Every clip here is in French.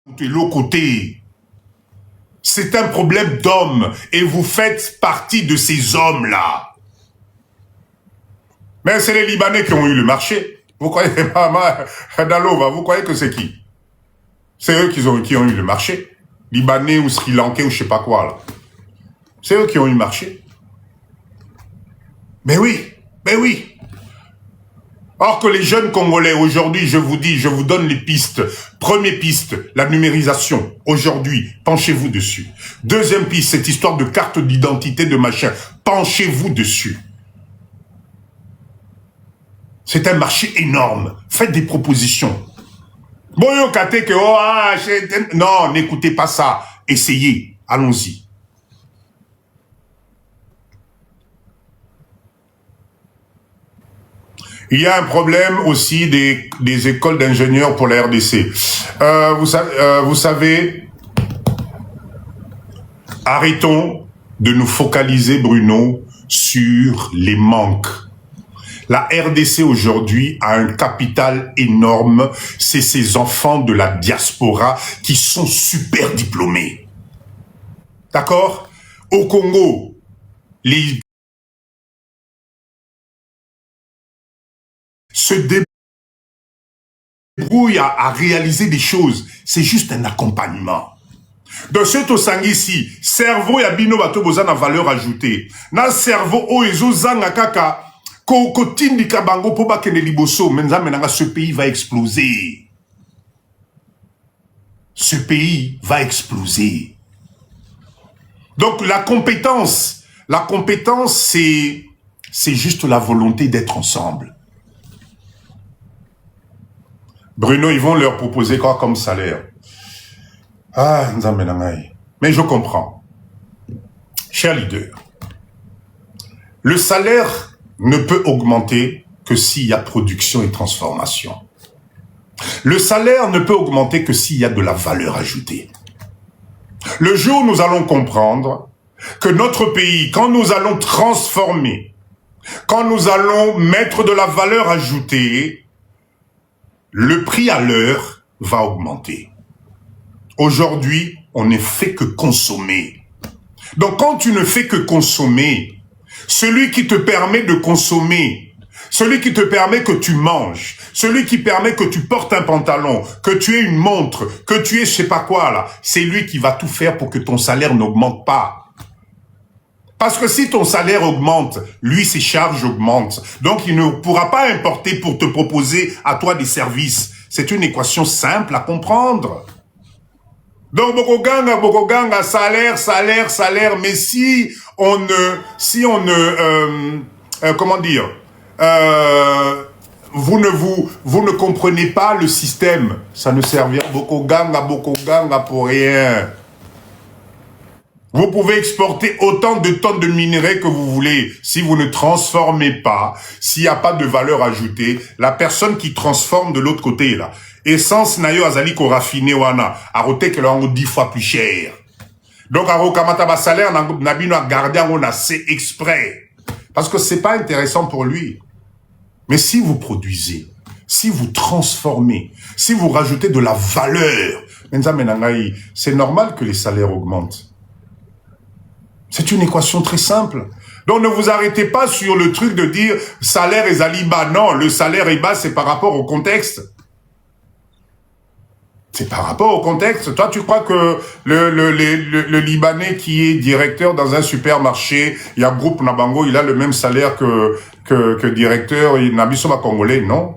de l'autre côté. C'est un problème d'hommes et vous faites partie de ces hommes-là. Mais c'est les Libanais qui ont eu le marché. Vous croyez, Dalova, vous croyez que c'est qui? C'est eux qui ont eu le marché. Libanais ou Sri Lankais ou je sais pas quoi, là. C'est eux qui ont eu le marché. Mais oui, mais oui. Or que les jeunes Congolais, aujourd'hui, je vous dis, je vous donne les pistes. Première piste, la numérisation. Aujourd'hui, penchez-vous dessus. Deuxième piste, cette histoire de carte d'identité de machin. Penchez-vous dessus. C'est un marché énorme. Faites des propositions. Bon, kate que, non, n'écoutez pas ça. Essayez. Allons-y. Il y a un problème aussi des écoles d'ingénieurs pour la RDC. Vous savez, arrêtons de nous focaliser, Bruno, sur les manques. La RDC aujourd'hui a un capital énorme. C'est ces enfants de la diaspora qui sont super diplômés. D'accord? Au Congo, les se débrouillent à réaliser des choses. C'est juste un accompagnement. Dans ce tosangi ici, cerveau ya bino bato boza na valeur ajoutée. Na cerveau o ezo zanga kaka ko tindika bango po bakende liboso, menza menanga ce pays va exploser. Ce pays va exploser. Donc la compétence c'est juste la volonté d'être ensemble. Bruno, ils vont leur proposer quoi comme salaire? Ah, mais je comprends. Cher leader, le salaire ne peut augmenter que s'il y a production et transformation. Le salaire ne peut augmenter que s'il y a de la valeur ajoutée. Le jour où nous allons comprendre que notre pays, quand nous allons transformer, quand nous allons mettre de la valeur ajoutée, le prix à l'heure va augmenter. Aujourd'hui, on ne fait que consommer. Donc quand tu ne fais que consommer, celui qui te permet de consommer, celui qui te permet que tu manges, celui qui permet que tu portes un pantalon, que tu aies une montre, que tu aies je sais pas quoi là, c'est lui qui va tout faire pour que ton salaire n'augmente pas. Parce que si ton salaire augmente, lui, ses charges augmentent. Donc, il ne pourra pas importer pour te proposer à toi des services. C'est une équation simple à comprendre. Donc, Bokoganga, salaire. Mais si on ne, comment dire, vous ne comprenez pas le système, ça ne servira Bokoganga pour rien. Vous pouvez exporter autant de tonnes de minerais que vous voulez. Si vous ne transformez pas, s'il n'y a pas de valeur ajoutée, la personne qui transforme de l'autre côté, là, essence nayo azali ko raffiné wana, arote que l'ango 10 fois plus cher. Donc, arokamata ba salaire, nabino a gardé ango assez exprès. Parce que c'est pas intéressant pour lui. Mais si vous produisez, si vous transformez, si vous rajoutez de la valeur, c'est normal que les salaires augmentent. C'est une équation très simple. Donc ne vous arrêtez pas sur le truc de dire salaire est bas. Non, le salaire est bas, c'est par rapport au contexte. C'est par rapport au contexte. Toi, tu crois que le Libanais qui est directeur dans un supermarché, il y a groupe Nabango, il a le même salaire que directeur Nabisoba Congolais? Non.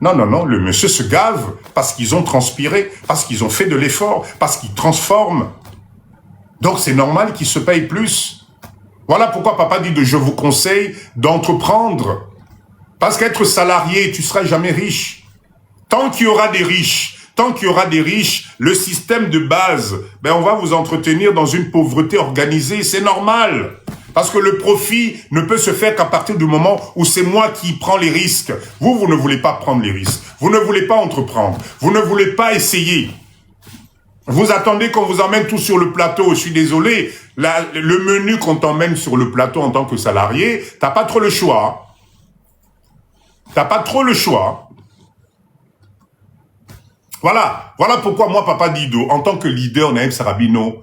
Non. Le monsieur se gave parce qu'ils ont transpiré, parce qu'ils ont fait de l'effort, parce qu'ils transforment. Donc, c'est normal qu'ils se payent plus. Voilà pourquoi papa dit je vous conseille d'entreprendre. Parce qu'être salarié, tu seras jamais riche. Tant qu'il y aura des riches, le système de base, on va vous entretenir dans une pauvreté organisée. C'est normal. Parce que le profit ne peut se faire qu'à partir du moment où c'est moi qui prends les risques. Vous ne voulez pas prendre les risques. Vous ne voulez pas entreprendre. Vous ne voulez pas essayer. Vous attendez qu'on vous emmène tout sur le plateau. Je suis désolé, le menu qu'on t'emmène sur le plateau en tant que salarié, t'as pas trop le choix. T'as pas trop le choix. Voilà pourquoi moi, Papa Dido, en tant que leader Naïm Sarabino,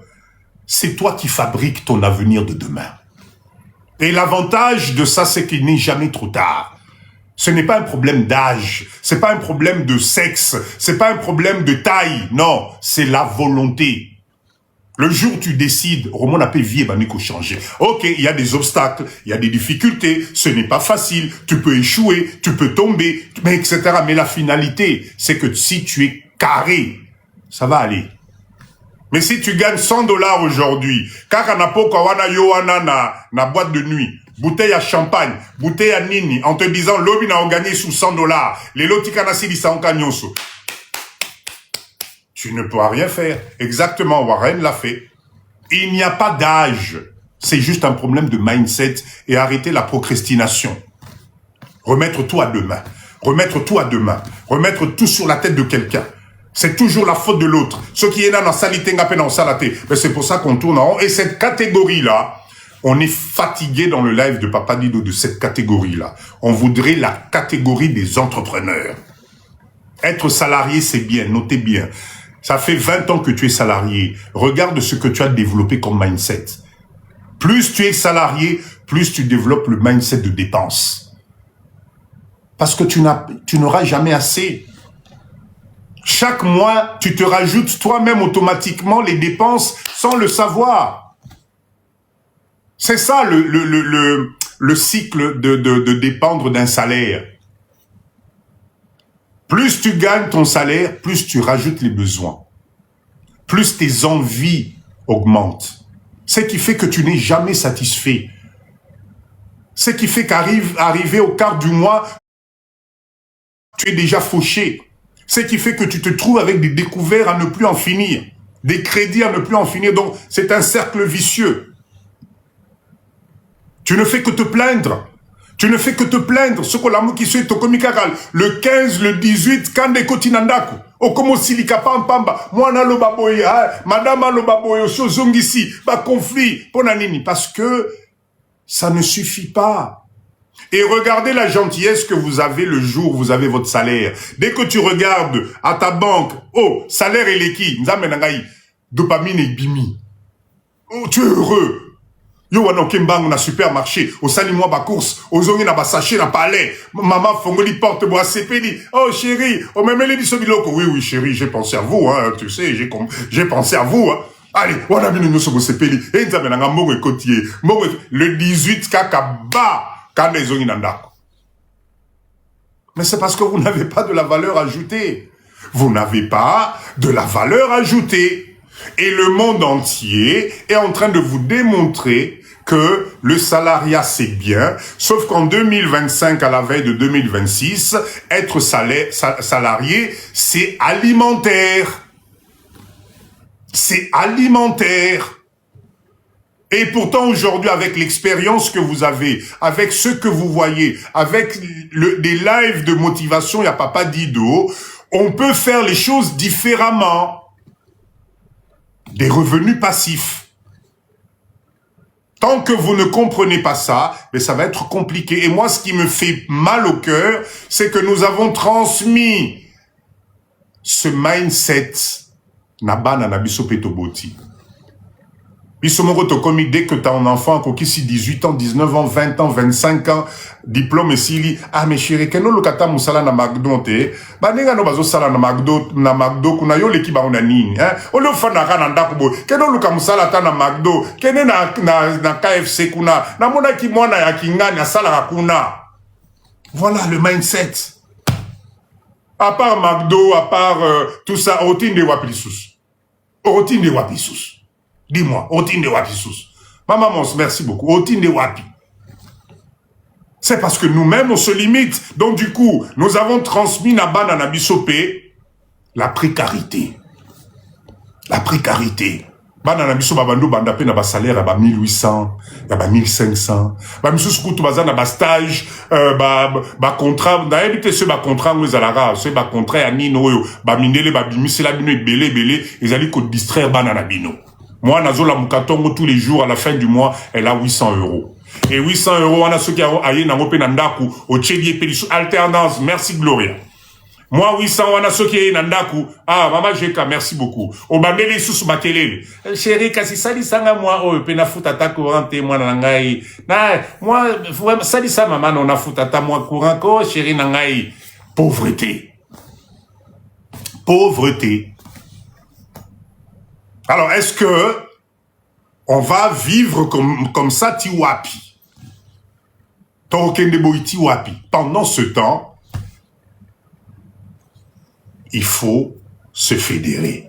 c'est toi qui fabriques ton avenir de demain. Et l'avantage de ça, c'est qu'il n'est jamais trop tard. Ce n'est pas un problème d'âge, c'est pas un problème de sexe, c'est pas un problème de taille, non, c'est la volonté. Le jour où tu décides, Roman a pu vivre, il faut changer. Ok, il y a des obstacles, il y a des difficultés, ce n'est pas facile, tu peux échouer, tu peux tomber, mais etc. Mais la finalité, c'est que si tu es carré, ça va aller. Mais si tu gagnes $100 aujourd'hui, kaka na poko wana yo wana na boîte de nuit, bouteille à champagne, bouteille à nini, en te disant lobi na on gagné sous $100, les lotika na sili sa on kanyonso. Tu ne pourras rien faire. Exactement, Warren l'a fait. Il n'y a pas d'âge. C'est juste un problème de mindset et arrêter la procrastination. Remettre tout à demain. Remettre tout à demain. Remettre tout sur la tête de quelqu'un. C'est toujours la faute de l'autre. Ce qui est là dans salité, dans salaté. Mais c'est pour ça qu'on tourne en rond. Et cette catégorie-là, on est fatigué dans le live de Papa Dido de cette catégorie-là. On voudrait la catégorie des entrepreneurs. Être salarié, c'est bien. Notez bien. Ça fait 20 ans que tu es salarié. Regarde ce que tu as développé comme mindset. Plus tu es salarié, plus tu développes le mindset de dépense. Parce que tu n'auras jamais assez. Chaque mois, tu te rajoutes toi-même automatiquement les dépenses sans le savoir. C'est ça le cycle de dépendre d'un salaire. Plus tu gagnes ton salaire, plus tu rajoutes les besoins. Plus tes envies augmentent. Ce qui fait que tu n'es jamais satisfait. Ce qui fait qu'arrivé au quart du mois, tu es déjà fauché. Ce qui fait que tu te trouves avec des découvertes à ne plus en finir. Des crédits à ne plus en finir. Donc, c'est un cercle vicieux. Tu ne fais que te plaindre. Tu ne fais que te plaindre. Ce que l'amour qui suit tokomikaral. Le 15, le 18, kande kotinandaku. Okomo silika pamba. Mwana lo baboye. Madame lo baboye. Osho zongisi. Ba conflit. Ponanini. Parce que ça ne suffit pas. Et regardez la gentillesse que vous avez le jour où vous avez votre salaire. Dès que tu regardes à ta banque, oh, salaire et l'équipe, dopamine et bimi. Oh, tu es heureux. Yo wana kembang na supermarché, au sali moi ba course, au zongi na ba sachet na palais, maman fongoli porte bois sepeli. Oh chérie, oh memeli biso biloko. Oui chérie, j'ai pensé à vous hein, tu sais, j'ai pensé à vous hein. Allez, wana bino no so sepeli. Et nzambe na mbongo ekotier. Mbongo le 18 kaka ba kana zongi na ndako. Mais c'est parce que vous n'avez pas de la valeur ajoutée. Vous n'avez pas de la valeur ajoutée. Et le monde entier est en train de vous démontrer que le salariat c'est bien, sauf qu'en 2025, à la veille de 2026, être salarié, c'est alimentaire. C'est alimentaire. Et pourtant aujourd'hui, avec l'expérience que vous avez, avec ce que vous voyez, avec des lives de motivation, il y a Papa Dido, on peut faire les choses différemment. Des revenus passifs. Tant que vous ne comprenez pas ça, mais ça va être compliqué. Et moi, ce qui me fait mal au cœur, c'est que nous avons transmis ce mindset Nabana Nabiso Petoboti. Bisomoro Tokomi, dès que tu as un enfant, qui 18 ans, 19 ans, 20 ans, 25 ans, diplôme et sili, ah, mais chérie, keno lokata musala na McDo te, ba nenga no bazo sala na McDo, kuna yo leki ba una nini, hein, olo fana kana ndako bo, keno luka musala ta na McDo, kene na KFC kuna, na mona ki mwana ya kingani, asala kuna. Voilà le mindset. À part McDo, à part tout ça, otinde wapissus. Otinde wapissus. Dis-moi, Otinde Wapissus. Maman, merci beaucoup. Otinde Wapi. C'est parce que nous-mêmes, on se limite. Donc, du coup, nous avons transmis Nabana Nabisopé la précarité. La précarité. Bana Nabiso Babando Bandapé na ba salaire à 1800, à 1500. Ba misus kutu baza na ba stage, ba contrat, na ebite ce ba contrat nous alara, ce ba contrat ya nino yo, ba mindele ba bimisi la bino belé, ils allaient ko distraire bana na bino. Moi, Nazola Mukatongo, tous les jours, à la fin du mois, elle a 800 €. Et 800 €, on a ceux qui ont aïe, n'a pas nandaku, au tchédié, pélichou, alternance, merci Gloria. Moi, 800 wana soki e nandaku. Ah, maman Jeka, merci beaucoup. Obameli sous makelele. Chérie, kasi sali sanga moi o pe na futata courant moi na ngai. Na moi sali sa maman on a futata moi courant ko chérie na ngai. Pauvreté. Pauvreté. Alors, est-ce que on va vivre comme ça tiwapi? Tokende boy tiwapi. Pendant ce temps, il faut se fédérer.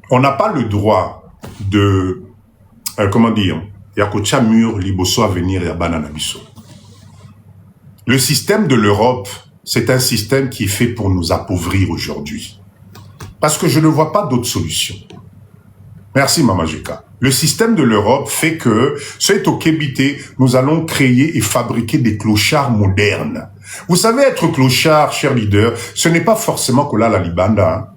On n'a pas le droit de, comment dire, Yakocha mur, liboso à venir et à bananabiso. Le système de l'Europe, c'est un système qui est fait pour nous appauvrir aujourd'hui. Parce que je ne vois pas d'autre solution. Merci, Mama Jeka. Le système de l'Europe fait que, c'est au Kébité, nous allons créer et fabriquer des clochards modernes. Vous savez, être clochard, cher leader, ce n'est pas forcément que là, la Libanda.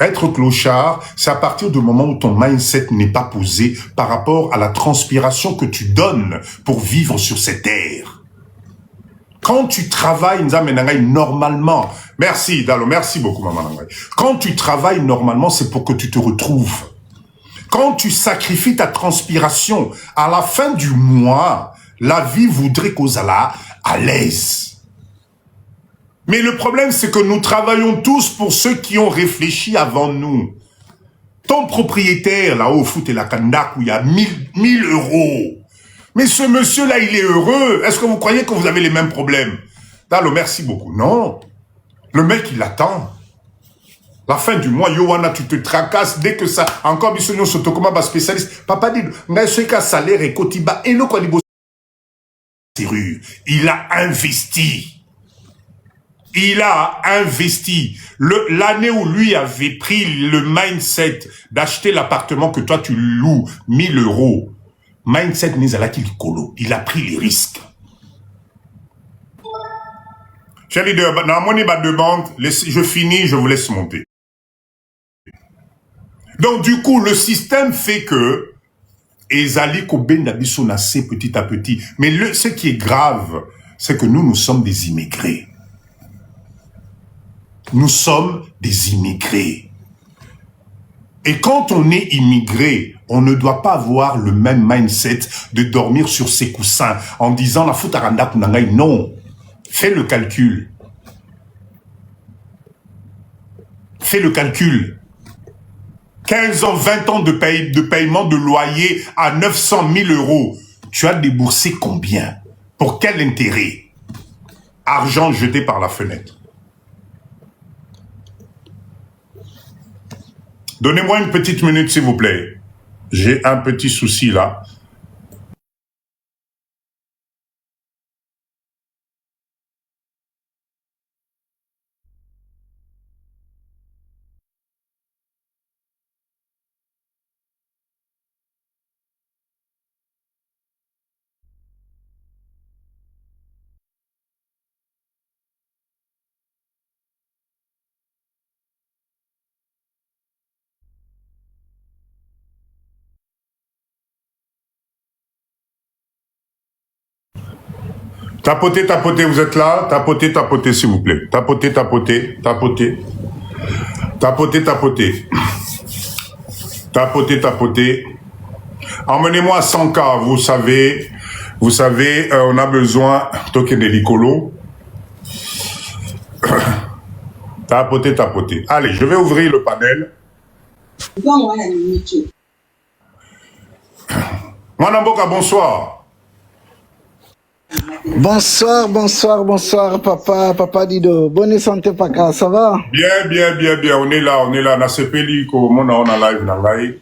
Être clochard, c'est à partir du moment où ton mindset n'est pas posé par rapport à la transpiration que tu donnes pour vivre sur cette terre. Quand tu travailles, normalement, merci, Dalo, merci beaucoup, Maman. Quand tu travailles normalement, c'est pour que tu te retrouves. Quand tu sacrifies ta transpiration, à la fin du mois, la vie voudrait qu'on soit là, à l'aise. Mais le problème, c'est que nous travaillons tous pour ceux qui ont réfléchi avant nous. Ton propriétaire, là-haut, au foot et la Kandak, où il y a 1000 euros. Mais ce monsieur-là, il est heureux. Est-ce que vous croyez que vous avez les mêmes problèmes? Dalo, merci beaucoup. Non. Le mec, il attend. La fin du mois, Yowana, tu te tracasses dès que ça. Encore, bisogno sotokoma ba spécialiste. Papa dit, ngaïsoika salaire et kotiba et no kwalibo. Il a investi. Il a investi. L'année où lui avait pris le mindset d'acheter l'appartement que toi tu loues 1000 euros. Mindset n'est qu'il colo. Il a pris les risques. J'ai dit, dans mon demande, je finis, je vous laisse monter. Donc, du coup, le système fait que, Ezali Koben Dabiso nassé petit à petit. Mais ce qui est grave, c'est que nous sommes des immigrés. Nous sommes des immigrés. Et quand on est immigré, on ne doit pas avoir le même mindset de dormir sur ses coussins en disant la foutaranda kunangai. Non. Fais le calcul. Fais le calcul. 15 ans, 20 ans de paiement de loyer à 900 000 euros. Tu as déboursé combien? Pour quel intérêt? Argent jeté par la fenêtre. Donnez-moi une petite minute, s'il vous plaît. J'ai un petit souci là. Tapotez, tapotez, vous êtes là? Tapotez, tapotez, s'il vous plaît. Tapotez, tapotez, tapotez. Tapotez, tapotez. Tapotez, tapotez. Emmenez-moi à 100K, vous savez, on a besoin, token de l'icolo. Tapotez, tapotez. Allez, je vais ouvrir le panel. Mwanamboka, bonsoir. Bonsoir, bonsoir, bonsoir, papa Dido. Bonne santé, papa, ça va? Bien, bien, bien, bien. On est là. Na sepeli ko mona on a live na ngai.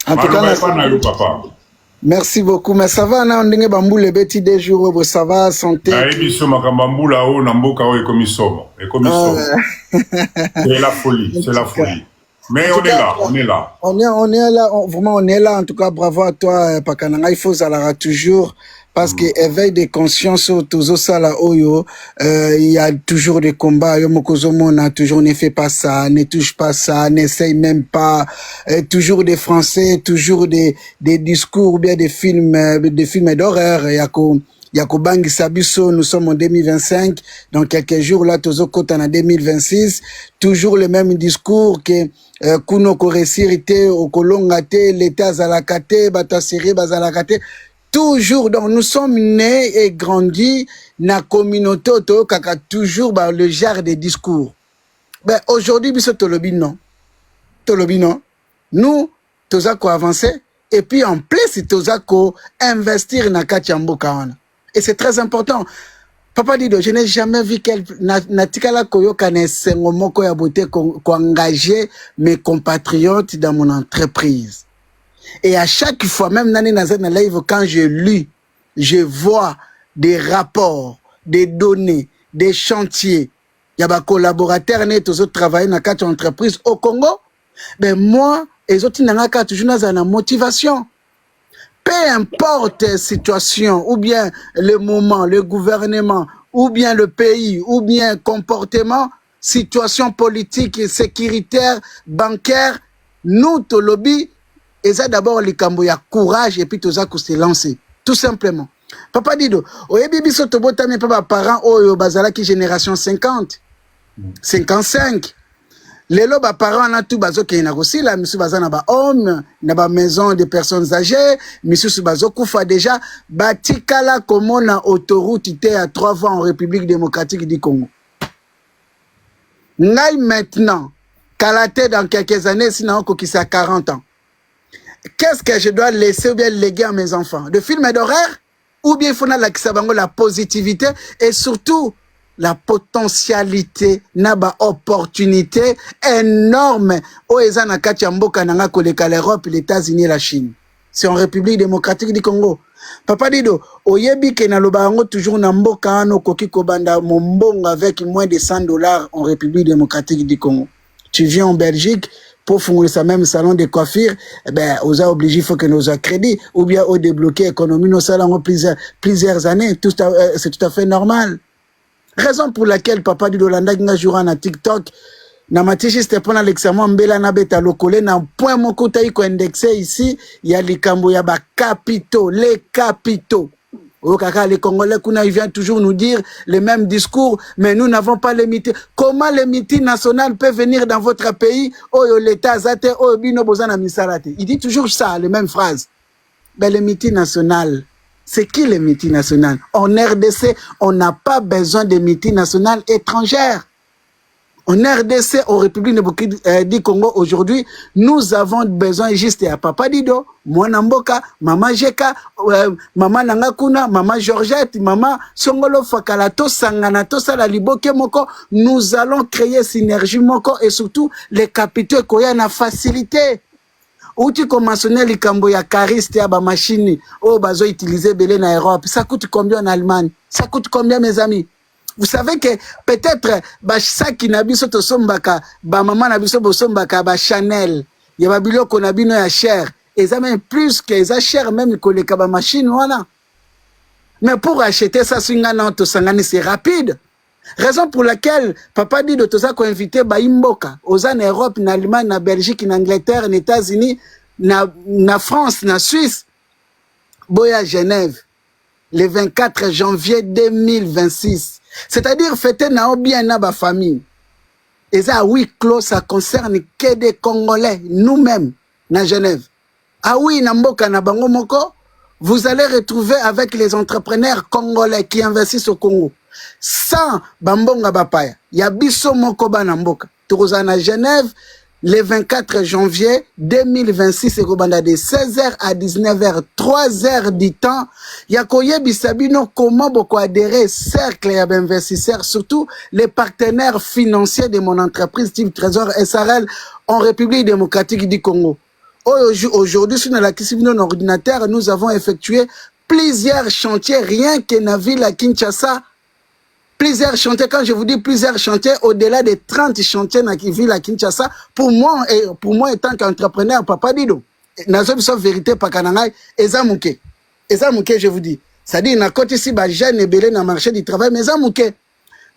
En tout cas, papa. merci beaucoup. Mais ça va, on dingue bambou les bêtis des jours, ça va, santé. Na ebiso makambambu là haut na mboka o ekomi somo. C'est la folie, c'est la folie. Mais on est là, on est là. On est là, vraiment on est là. En tout cas, bravo à toi, Pakananga. Il faut ça toujours. Parce que éveil de conscience toujours ça là oyo il y a toujours des combats yo mokozomo on a toujours ne fait pas ça, ne touche pas ça, n'essaye même pas, toujours des français, toujours des discours ou bien des films d'horreur yako Yakobangi Sabiso, nous sommes en 2025. Dans quelques jours, là, Tozokota en 2026. Toujours le même discours que Kuno Koresirite, Okolongate, l'État Zalakate, Batasiri, Bazalakate. Toujours, donc nous sommes nés et grandis dans la communauté, Kaka, toujours le genre de discours. Ben, aujourd'hui, biso Tolobi non. Tolobi non. Nous, Tozako avancer. Et puis en plus, Tozako investir dans Katiamboka. Et c'est très important. Papa Dido, je n'ai jamais vu Natikala Koyoka Nesengomoko Yabote engager mes compatriotes dans mon entreprise. Et à chaque fois, même Nani Nazan Live, quand je lis, je vois des rapports, des données, des chantiers. Il y a des collaborateurs qui travaillent dans quatre entreprises au Congo. Mais moi, les autres n'ont toujours une motivation. Peu importe la situation, ou bien le moment, le gouvernement, ou bien le pays, ou bien comportement, situation politique, sécuritaire, bancaire, nous, Tolobi, et ça d'abord, les Cambo, il y a courage, et puis tout ça, se lancer. Tout simplement. Papa Dido, oyebi biso tobota mes parents, oyo bazala qui génération 50, 55. Lelo ba parents na tout bazo ke na aussi la misu bazana ba homme na ba maison de personnes âgées misu bazo kufa déjà batikala comme na autoroute ité à 3 voies en République démocratique du Congo. Ngai maintenant kalaté dans quelques années sinon ko qui a 40 ans. Qu'est-ce que je dois laisser ou bien léguer à mes enfants? De films d'horreur ou bien il faut la positivité et surtout la potentialité, naba opportunité énorme au ezana katiamboka nanga koleka l'Europe, les États-Unis et la Chine. C'est en République démocratique du Congo. Papa Dido, oyebi ke na lobango toujours na mboka ano koki kobanda mombongo avec moins de $100 en République démocratique du Congo. Tu viens en Belgique pour fournir ça même salon de coiffure, eh ben, on a obligé, il faut que nous ayons crédit, ou bien on débloquer l'économie, nos salons plusieurs années, c'est tout à fait normal. Raison pour laquelle Papa Dido Landa nga joura na TikTok na matishi Stepan Alexandre Mbela na beta lokole na point moko taiko indexé ici il y a les cambo ya ba capitaux, les capitaux. Au kaka les Congolais kuna ils viennent toujours nous dire les mêmes discours mais nous n'avons pas les mités. Comment les mités nationales peuvent venir dans votre pays? Oh l'état zate oh bino bozana misarate. Il dit toujours ça les mêmes phrases. Ben les mités nationales. C'est qui les multinationales? En RDC, on n'a pas besoin de multinationales étrangères. En RDC, en République du Congo, aujourd'hui, nous avons besoin juste à Papa Dido, Mwana Mboka, Mama Jeka, Mama Nangakuna, Mama Georgette, Mama Songolo Fakala, Sangana, Sala Liboke Moko. Nous allons créer synergie Moko et surtout les capitaux qu'on a na facilité. Ou tu commences les cambo ya cariste ya ba machine oh bazo utiliser belé na Europe, ça coûte combien en Allemagne? Ça coûte combien mes amis? Vous savez que peut-être ba saki na biso to sombaka ba maman na biso bo sombaka ba Chanel ya ba biloko na bino ya cher et ça même plus que ça cher même que les ba machine voilà. Mais pour acheter ça swingana to sangani c'est rapide. Raison pour laquelle Papa dit de tout ça qu'on invité Baimboka aux en Europe, en Allemagne, en Belgique, en Angleterre, en États-Unis, en France, en Suisse, Boya Genève, le 24 janvier 2026. C'est-à-dire fêter na bien na ba famille. Et ça oui clos ça concerne que des Congolais nous-mêmes na Genève. Ah oui na mboka na bango moko, vous allez retrouver avec les entrepreneurs congolais qui investissent au Congo. Sans Bambonga Bapaya, Yabiso Moko Banamboka. Tourozana à Genève, le 24 janvier 2026, et de 16h à 19h, 3h du temps. Yakoye Bisabino, comment beaucoup adhérer, cercle et investisseurs, surtout les partenaires financiers de mon entreprise, type Trésor SRL, en République démocratique du Congo. Aujourd'hui, sur la question de ordinateur, nous avons effectué plusieurs chantiers, rien que dans la ville à Kinshasa. Plusieurs chantiers, quand je vous dis plusieurs chantiers, au-delà des 30 chantiers dans la ville à Kinshasa, pour moi étant qu'entrepreneur, Papa Dido, dans une vérité, pas kanangai, ezamouké. Ezamouké, je vous dis. C'est-à-dire, na côté ici, bah, jeune et belé dans le marché du travail, mais ezamouké.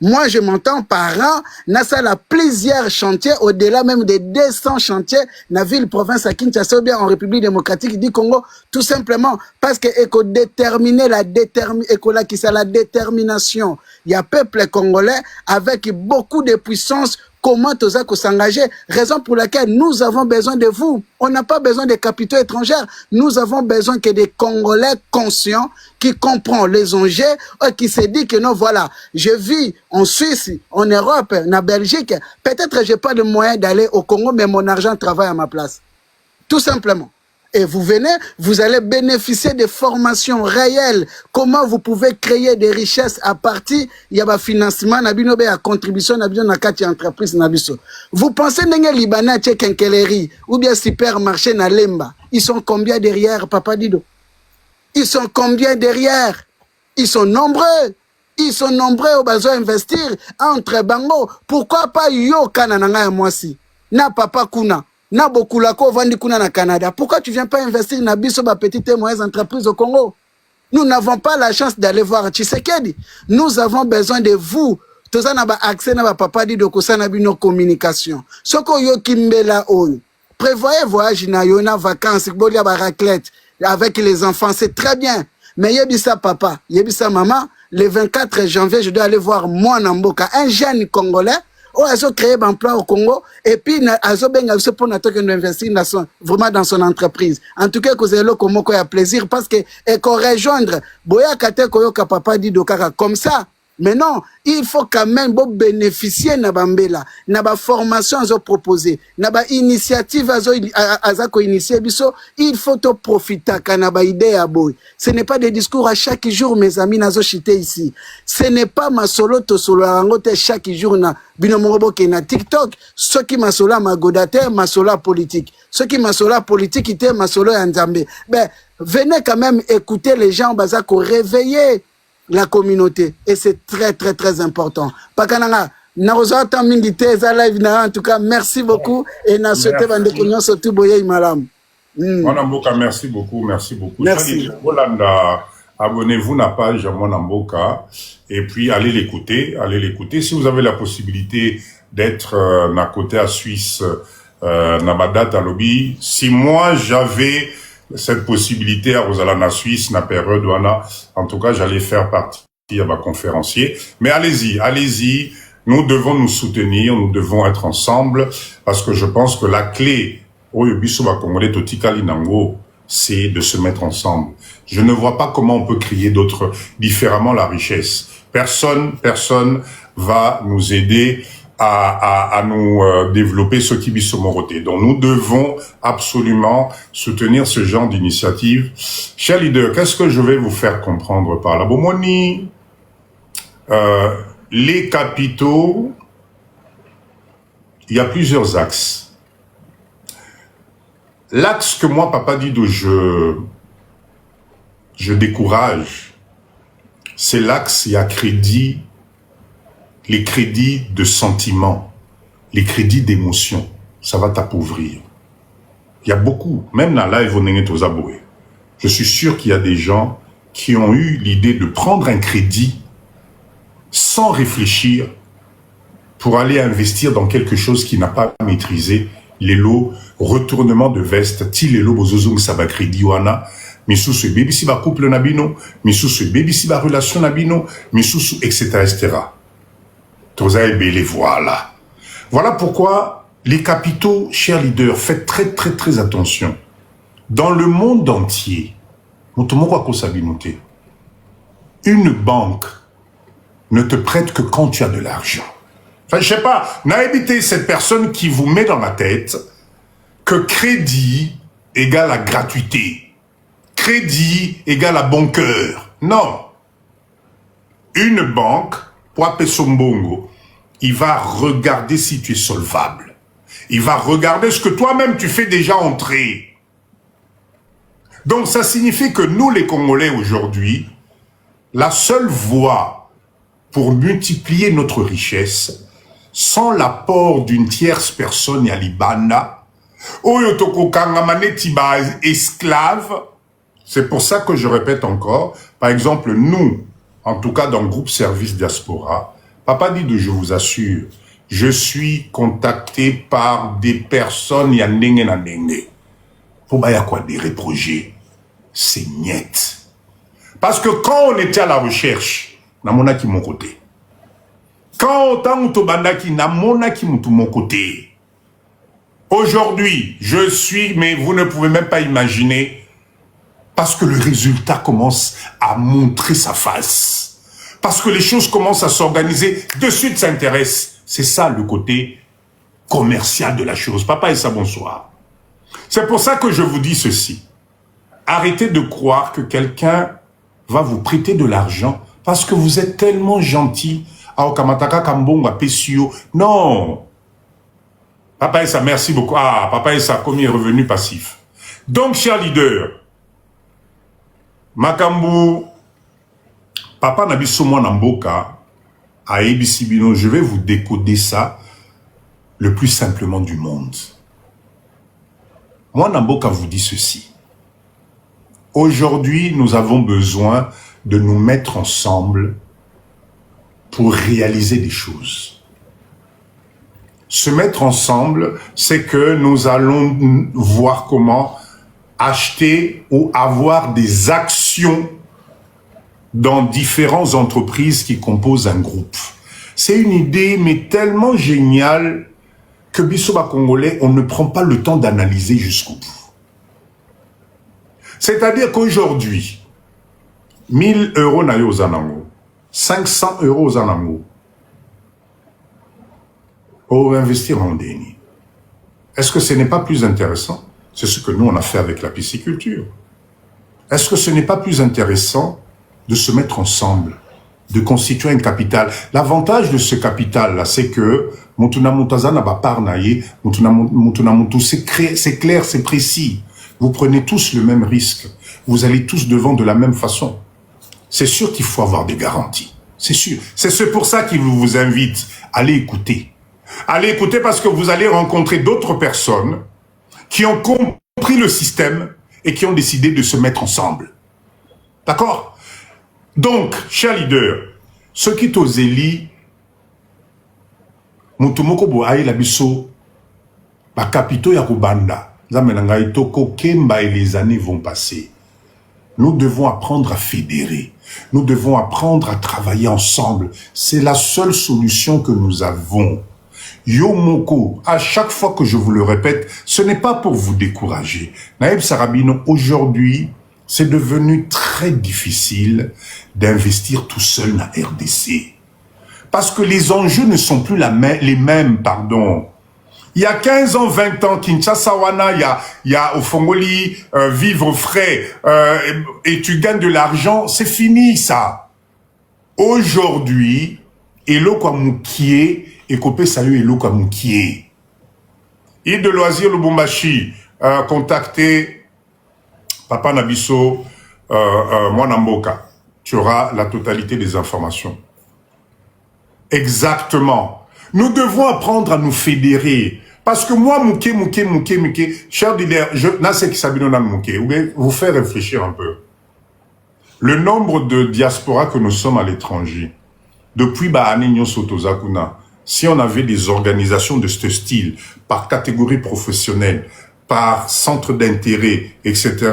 Moi, je m'entends par an, na sala plusieurs chantiers, au-delà même des 200 chantiers, na ville, province à Kinshasa, ou bien en République démocratique du Congo, tout simplement, parce que éco déterminer la détermination. Il y a peuple congolais avec beaucoup de puissance. Comment Tozako s'engager? Raison pour laquelle nous avons besoin de vous. On n'a pas besoin de capitaux étrangers. Nous avons besoin que des Congolais conscients qui comprennent les enjeux et qui se disent que non, voilà, je vis en Suisse, en Europe, en Belgique. Peut-être que je n'ai pas de moyen d'aller au Congo, mais mon argent travaille à ma place. Tout simplement. Et vous venez, vous allez bénéficier de formations réelles. Comment vous pouvez créer des richesses à partir de financement, de contribution, de entreprise. Vous pensez que les Libanais ou bien supermarché na Lemba, ils sont combien derrière, Papa Dido? Ils sont combien derrière? Ils sont nombreux. Ils sont nombreux au besoin d'investir entre Bango. Pourquoi pas yo kanananga moi si? Na Papa Kuna. Na bokulako vandi kuna na Canada. Pourquoi tu viens pas investir na biso ba petites et moyennes entreprises au Congo? Nous n'avons pas la chance d'aller voir Tshisekedi. Nous avons besoin de vous. Toza na ba accès na ba Papa Dido kosana bino communication. Soko yo kimbela on. Prévoyez voyage na yo na vacances, bolia ba raclette avec les enfants, c'est très bien. Mais yebisa papa, yebisa maman, le 24 janvier, je dois aller voir moi Namboka, un jeune Congolais. Oh, ils ont créé un emploi au Congo et puis ils ont investir vraiment dans son entreprise. En tout cas, vous avez le plaisir parce que et qu'on rejoindre Boya Kate Koyoka Papa Dido Kaka comme ça. Mais non, il faut quand même bénéficier de Bambela, de la formation à proposer, de l'initiative à initier. Il faut profiter de l'idée à boy. Ce n'est pas des discours à chaque jour, mes amis, nazo chité ici. Ce n'est pas ma solo to solo rangote chaque jour na binomorobo ke na TikTok. Ce qui m'a solo ma godate, ma solo politique. Ce qui m'a solo politique, était ma solo Nzambe. Ben, venez quand même écouter les gens, bazako réveiller la communauté. Et c'est très, très, très important. Pakananga, Narozata Mingite, live en tout cas, merci beaucoup. Et na souhaité bande konyo surtout boye malam. Mwanamboka, merci beaucoup, merci beaucoup. Merci. Abonnez-vous à la page Mwanamboka et puis allez l'écouter, allez l'écouter. Si vous avez la possibilité d'être à côté à Suisse, Nabadat à lobby, si moi j'avais cette possibilité à Rosalana Suisse, na période en tout cas, j'allais faire partie à ma conférencier. Mais allez-y, allez-y. Nous devons nous soutenir, nous devons être ensemble parce que je pense que la clé, c'est de se mettre ensemble. Je ne vois pas comment on peut créer différemment la richesse. Personne va nous aider à nous développer ce qui est Moroté. Donc nous devons absolument soutenir ce genre d'initiative. Chers leaders, qu'est-ce que je vais vous faire comprendre par là? Bomoni, les capitaux, il y a plusieurs axes. L'axe que moi, Papa Dido, je décourage, c'est l'axe, il y a crédit, les crédits de sentiments, les crédits d'émotion, ça va t'appauvrir. Il y a beaucoup, même dans la live, je suis sûr qu'il y a des gens qui ont eu l'idée de prendre un crédit sans réfléchir pour aller investir dans quelque chose qui n'a pas maîtrisé les lots, retournement de veste, ti les lots bozozong saba crédit wana, misusu baby si ba couple nabino, misusu baby si ba relation nabino, misusu etc. etc. Voilà. Voilà pourquoi les capitaux, chers leaders, faites très très très attention. Dans le monde entier, une banque ne te prête que quand tu as de l'argent. Enfin, je sais pas, n'habitez cette personne qui vous met dans la tête que crédit égale à gratuité. Crédit égale à bon cœur. Non. Une banque, pour appeler son bongo, il va regarder si tu es solvable. Il va regarder ce que toi-même tu fais déjà entrer. Donc ça signifie que nous les Congolais aujourd'hui, la seule voie pour multiplier notre richesse, sans l'apport d'une tierce personne à Libana, esclave, c'est pour ça que je répète encore, par exemple nous, en tout cas dans le groupe Service Diaspora, Papa Dido, je vous assure, je suis contacté par des personnes, y a ndenge na ndenge. Pour y a quoi des projets, c'est niet. Parce que quand on était à la recherche, na mona qui mon côté. Quand on t'a bandaki, na mona qui mon côté. Aujourd'hui, je suis, mais vous ne pouvez même pas imaginer, parce que le résultat commence à montrer sa face. Parce que les choses commencent à s'organiser, de suite s'intéresse. C'est ça le côté commercial de la chose. Papa et ça, bonsoir. C'est pour ça que je vous dis ceci. Arrêtez de croire que quelqu'un va vous prêter de l'argent parce que vous êtes tellement gentil. Non. Papa et ça, merci beaucoup. Ah, Papa et ça, combien est revenu passif. Donc, cher leader, Makambu, Papa Nabiso Namboka, à Ebisibino, je vais vous décoder ça le plus simplement du monde. Moi, Namboka vous dit ceci. Aujourd'hui, nous avons besoin de nous mettre ensemble pour réaliser des choses. Se mettre ensemble, c'est que nous allons voir comment acheter ou avoir des actions dans différentes entreprises qui composent un groupe. C'est une idée, mais tellement géniale que Bissoba Congolais, on ne prend pas le temps d'analyser jusqu'au bout. C'est-à-dire qu'aujourd'hui, 1000 euros na yo zanango, 500 euros zanango, pour investir en déni. Est-ce que ce n'est pas plus intéressant? C'est ce que nous on a fait avec la pisciculture. Est-ce que ce n'est pas plus intéressant de se mettre ensemble, de constituer un capital? L'avantage de ce capital-là, c'est que c'est clair, c'est précis. Vous prenez tous le même risque. Vous allez tous devant de la même façon. C'est sûr qu'il faut avoir des garanties. C'est sûr. C'est pour ça qu'il vous invite à aller écouter. Allez écouter parce que vous allez rencontrer d'autres personnes qui ont compris le système et qui ont décidé de se mettre ensemble. D'accord? Donc, chers leaders, ceux qui t'osent élire, Mutumoko bo aïla biso, ba capito ya kubanda. Et les années vont passer. Nous devons apprendre à fédérer. Nous devons apprendre à travailler ensemble. C'est la seule solution que nous avons. Yomoko, à chaque fois que je vous le répète, ce n'est pas pour vous décourager. Naïb Sarabino, aujourd'hui, c'est devenu très difficile d'investir tout seul dans RDC. Parce que les enjeux ne sont plus les mêmes, pardon. Il y a 15 ans, 20 ans, Kinshasa Wana, il y a au Fongoli, vivre frais, et tu gagnes de l'argent, c'est fini ça. Aujourd'hui, Elo Kwamukie, et Kopé Salut Elo Kwamukie. Île de loisirs Lubumbashi, contactez Papa Nabiso, Mwanamboka. Tu auras la totalité des informations. Exactement. Nous devons apprendre à nous fédérer. Parce que moi, mouké, cher leader, vous faire réfléchir un peu. Le nombre de diaspora que nous sommes à l'étranger, depuis Bahanigno Sotozakuna, si on avait des organisations de ce style, par catégorie professionnelle, par centre d'intérêt, etc.,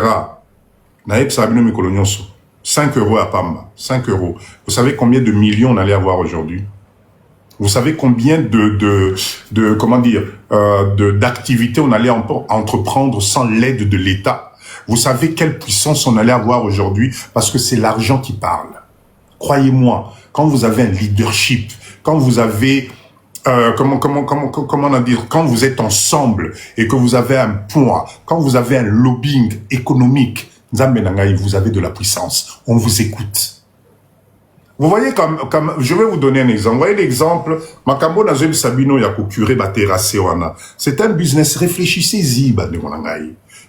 5 euros à Pamba, 5 euros. Vous savez combien de millions on allait avoir aujourd'hui? Vous savez combien d'activités on allait entreprendre sans l'aide de l'État? Vous savez quelle puissance on allait avoir aujourd'hui? Parce que c'est l'argent qui parle. Croyez-moi, quand vous avez un leadership, quand vous avez, quand vous êtes ensemble et que vous avez un poids, quand vous avez un lobbying économique, vous avez de la puissance. On vous écoute. Vous voyez, comme je vais vous donner un exemple. Vous voyez l'exemple, Makambo Nazem Sabino Yakukure Baterase Wana. C'est un business. Réfléchissez-y,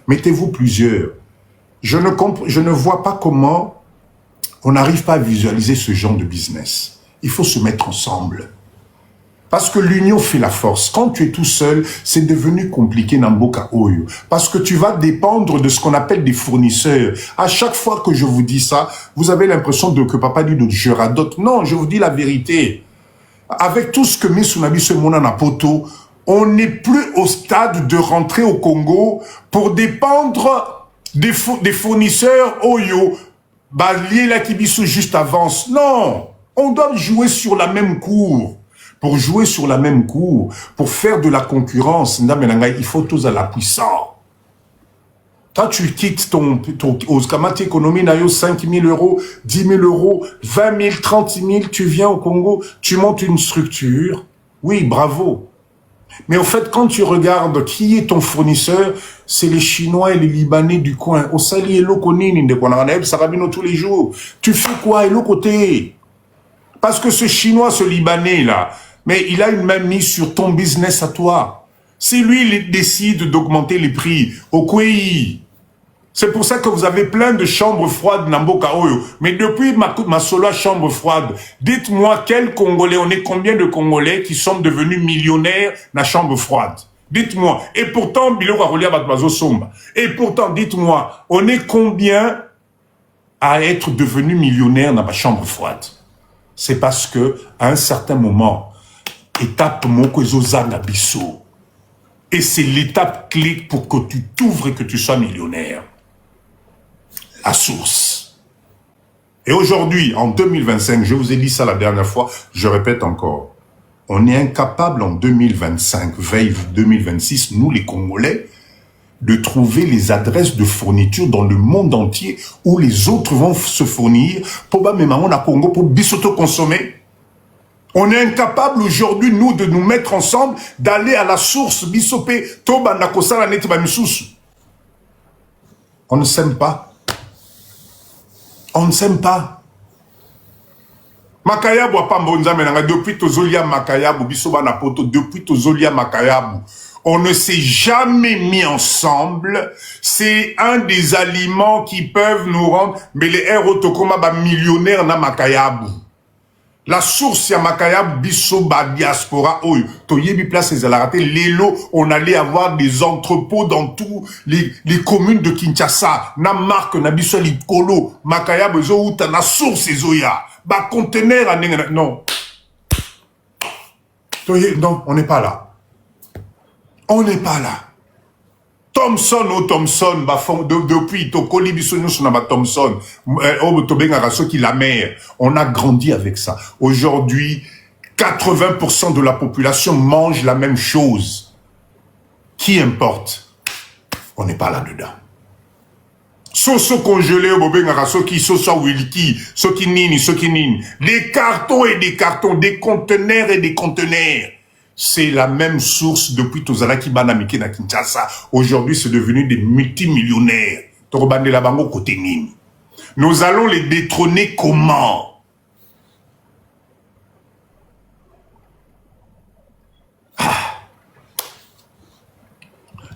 mettez-vous plusieurs. Je ne vois pas comment on n'arrive pas à visualiser ce genre de business. Il faut se mettre ensemble. Parce que l'union fait la force. Quand tu es tout seul, c'est devenu compliqué Namboka Oyo. Parce que tu vas dépendre de ce qu'on appelle des fournisseurs. À chaque fois que je vous dis ça, vous avez l'impression que papa dit que je radote. Non, je vous dis la vérité. avec tout ce que Misunabi se mona na poto, on n'est plus au stade de rentrer au Congo pour dépendre des fournisseurs Oyo, Balié la Kibiso juste avance. Non, on doit jouer sur la même cour. Pour jouer sur la même cour, pour faire de la concurrence, il faut tous à la puissance. Toi, tu quittes ton Oskamati économie, 5 000 euros, 10 000 euros, 20 000, 30 000, tu viens au Congo, tu montes une structure. Oui, bravo. Mais au fait, quand tu regardes qui est ton fournisseur, c'est les Chinois et les Libanais du coin. Au Sali et l'Okonini, tous les jours. Tu fais quoi et l'autre côté? Parce que ce Chinois, ce Libanais là, mais il a une main mise sur ton business à toi. Si lui, il décide d'augmenter les prix, au Kwei. C'est pour ça que vous avez plein de chambres froides Namboka Oyo. Mais depuis ma solo chambre froide, dites-moi quel Congolais, on est combien de Congolais qui sont devenus millionnaires dans la chambre froide? Dites-moi. Et pourtant, et pourtant, dites-moi, on est combien à être devenus millionnaires dans ma chambre froide? C'est parce que, à un certain moment, étape Mokozoza Nabiso. Et c'est l'étape clé pour que tu t'ouvres et que tu sois millionnaire. La source. Et aujourd'hui, en 2025, je vous ai dit ça la dernière fois, je répète encore, on est incapable en 2025, veille 2026, nous les Congolais, de trouver les adresses de fourniture dans le monde entier où les autres vont se fournir pour à Congo pour bisoto consommer. On est incapable aujourd'hui, nous, de nous mettre ensemble, d'aller à la source bisopé toba nakosala neti ba misusu. On ne s'aime pas. On ne s'aime pas. Makayabu apambonza menanga depuis tozolia Makayabu bisoba na poto depuis tozolia Makayabu. On ne s'est jamais mis ensemble. C'est un des aliments qui peuvent nous rendre, mais les héros tokoma ba millionnaires na Makayabu. La source ya Makayabu biso ba diaspora oyo toyebi place ezalaraté lelo on allait avoir des entrepôts dans tous les communes de Kinshasa na marque na biso likolo Makayabu zo uta na source ezoya ba conteneur non non on n'est pas là. On n'est pas là. Thompson, Thompson, depuis Tokoli Bissonus, Thompson, qui la mère. On a grandi avec ça. Aujourd'hui, 80% de la population mange la même chose. Qui importe? On n'est pas là-dedans. Soso congelé, qui soso wilki, soki nini. Des cartons et des cartons, des conteneurs et des conteneurs. C'est la même source depuis Tozalaki Banamike na Kinshasa. Aujourd'hui, c'est devenu des multimillionnaires. Nous allons les détrôner comment?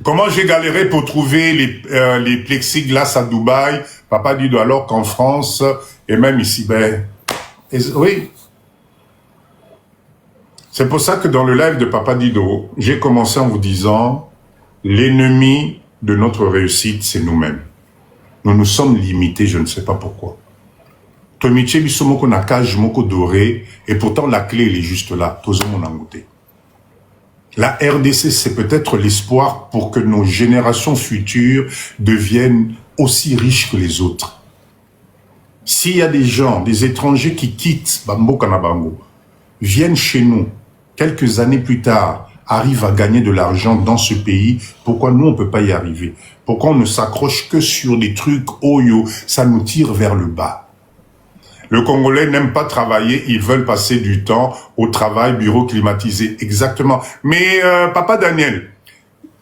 Comment j'ai galéré pour trouver les plexiglas à Dubaï? Papa dit alors qu'en France, et même ici, oui. C'est pour ça que dans le live de Papa Dido, j'ai commencé en vous disant, l'ennemi de notre réussite, c'est nous-mêmes. Nous nous sommes limités, je ne sais pas pourquoi. Tomiche bisomoko na cage moko doré, et pourtant la clé, elle est juste là. Tozomo nangote. La RDC, c'est peut-être l'espoir pour que nos générations futures deviennent aussi riches que les autres. S'il y a des gens, des étrangers qui quittent Bambo Kanabango, viennent chez nous, quelques années plus tard, arrivent à gagner de l'argent dans ce pays, pourquoi nous, on ne peut pas y arriver? Pourquoi on ne s'accroche que sur des trucs oyo, ça nous tire vers le bas? Le Congolais n'aime pas travailler, ils veulent passer du temps au travail, bureau climatisé, exactement. Mais Papa Daniel,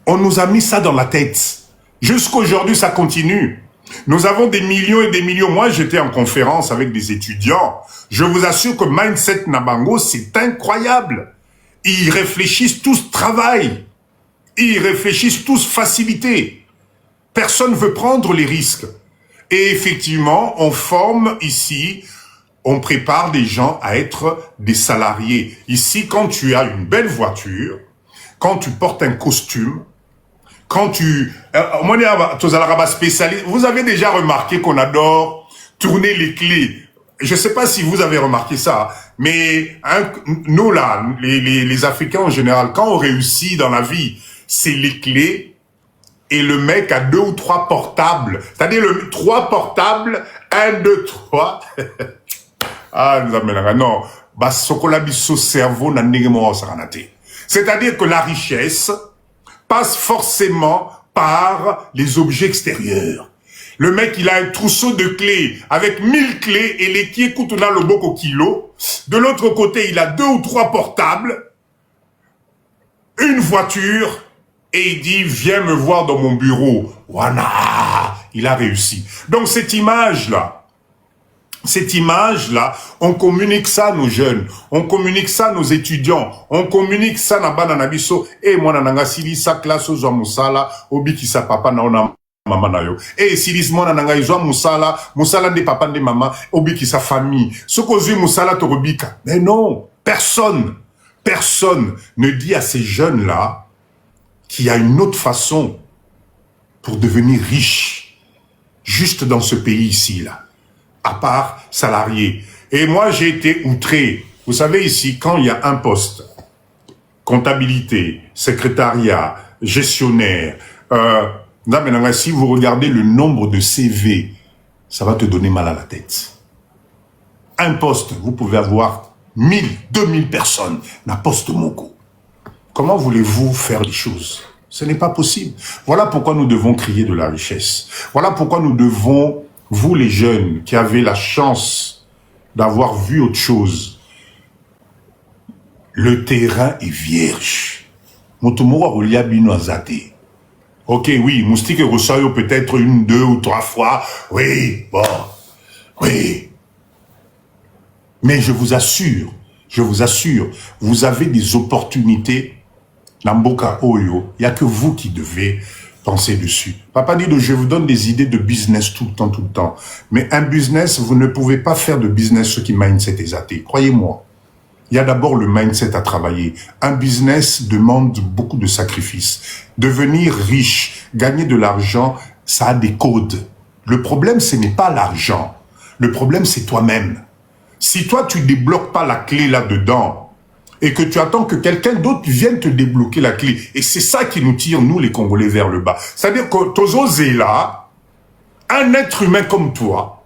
on nous a mis ça dans la tête. Jusqu'aujourd'hui, ça continue. Nous avons des millions et des millions. Moi, j'étais en conférence avec des étudiants. Je vous assure que Mindset Nabango, c'est incroyable. Ils réfléchissent tous travail. Ils réfléchissent tous facilité. Personne ne veut prendre les risques. Et effectivement, on forme ici, on prépare des gens à être des salariés. Ici, quand tu as une belle voiture, quand tu portes un costume, quand tu... Vous avez déjà remarqué qu'on adore tourner les clés. Je ne sais pas si vous avez remarqué ça, Mais nous là, les Africains en général, quand on réussit dans la vie, c'est les clés et le mec a 2 ou 3 portables. C'est-à-dire 3 portables, 1, 2, 3. Ah, non. Cerveau c'est-à-dire que la richesse passe forcément par les objets extérieurs. Le mec, il a un trousseau de clés avec 1000 clés et les clés coûtent là le beaucoup kilo. De l'autre côté, il a 2 ou 3 portables, une voiture et il dit, viens me voir dans mon bureau. Voilà, il a réussi. Donc cette image-là, on communique ça à nos jeunes, on communique ça à nos étudiants, on communique ça na bana na biso, et moi nanga sili sa classe aux musala, obi ki sa papa na ona mama na yo. Et sili mona nanga izwa musala de papa de maman, obi ki sa famille. Ce qu'ozu musala to robika. Mais non, personne ne dit à ces jeunes-là qu'il y a une autre façon pour devenir riche, juste dans ce pays ici, là. À part salarié. Et moi, j'ai été outré. Vous savez, ici, quand il y a un poste, comptabilité, secrétariat, gestionnaire, si vous regardez le nombre de CV, ça va te donner mal à la tête. Un poste, vous pouvez avoir 1000, 2000 personnes, na poste moko. Comment voulez-vous faire les choses? Ce n'est pas possible. Voilà pourquoi nous devons crier de la richesse. Voilà pourquoi nous devons, vous les jeunes qui avez la chance d'avoir vu autre chose, le terrain est vierge. Ok, oui, moustique et Rosario peut-être 1, 2 ou 3 fois. Oui, bon, oui. Mais je vous assure, vous avez des opportunités. Namboka Oyo, il n'y a que vous qui devez penser dessus. Papa dit, je vous donne des idées de business tout le temps. Mais un business, vous ne pouvez pas faire de business ce qui mindset est athée. Croyez-moi. Il y a d'abord le mindset à travailler. Un business demande beaucoup de sacrifices. Devenir riche, gagner de l'argent, ça a des codes. Le problème, ce n'est pas l'argent. Le problème, c'est toi-même. Si toi, tu débloques pas la clé là-dedans, et que tu attends que quelqu'un d'autre vienne te débloquer la clé. Et c'est ça qui nous tire, nous, les Congolais, vers le bas. C'est-à-dire que Tozo Zéla, un être humain comme toi,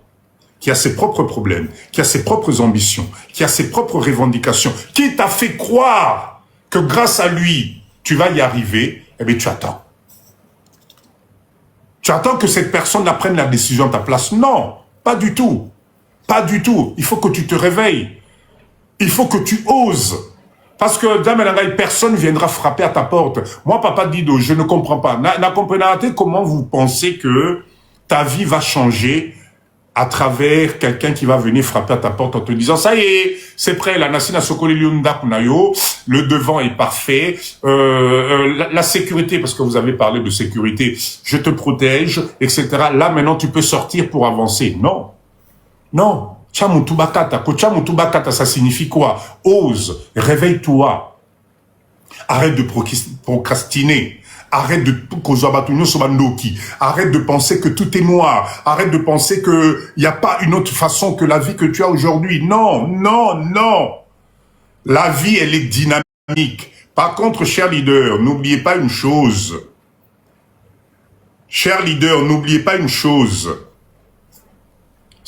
qui a ses propres problèmes, qui a ses propres ambitions, qui a ses propres revendications, qui t'a fait croire que grâce à lui, tu vas y arriver, eh bien, tu attends. Tu attends que cette personne prenne la décision à ta place. Non, pas du tout. Pas du tout. Il faut que tu te réveilles. Il faut que tu oses. Parce que personne ne viendra frapper à ta porte. Moi, Papa Dido, je ne comprends pas. Na comprenez comment vous pensez que ta vie va changer à travers quelqu'un qui va venir frapper à ta porte en te disant, ça y est, c'est prêt, la Nassina Sokoli Liunda Kunayo, le devant est parfait, la sécurité, parce que vous avez parlé de sécurité, je te protège, etc. Là, maintenant, tu peux sortir pour avancer. Non. Non. Tubakata, ça signifie quoi? Ose, réveille-toi. Arrête de procrastiner. Arrête de arrête de penser que tout est noir. Arrête de penser qu'il n'y a pas une autre façon que la vie que tu as aujourd'hui. Non, non, non. La vie, elle est dynamique. Par contre, cher leader, n'oubliez pas une chose. Cher leader, n'oubliez pas une chose.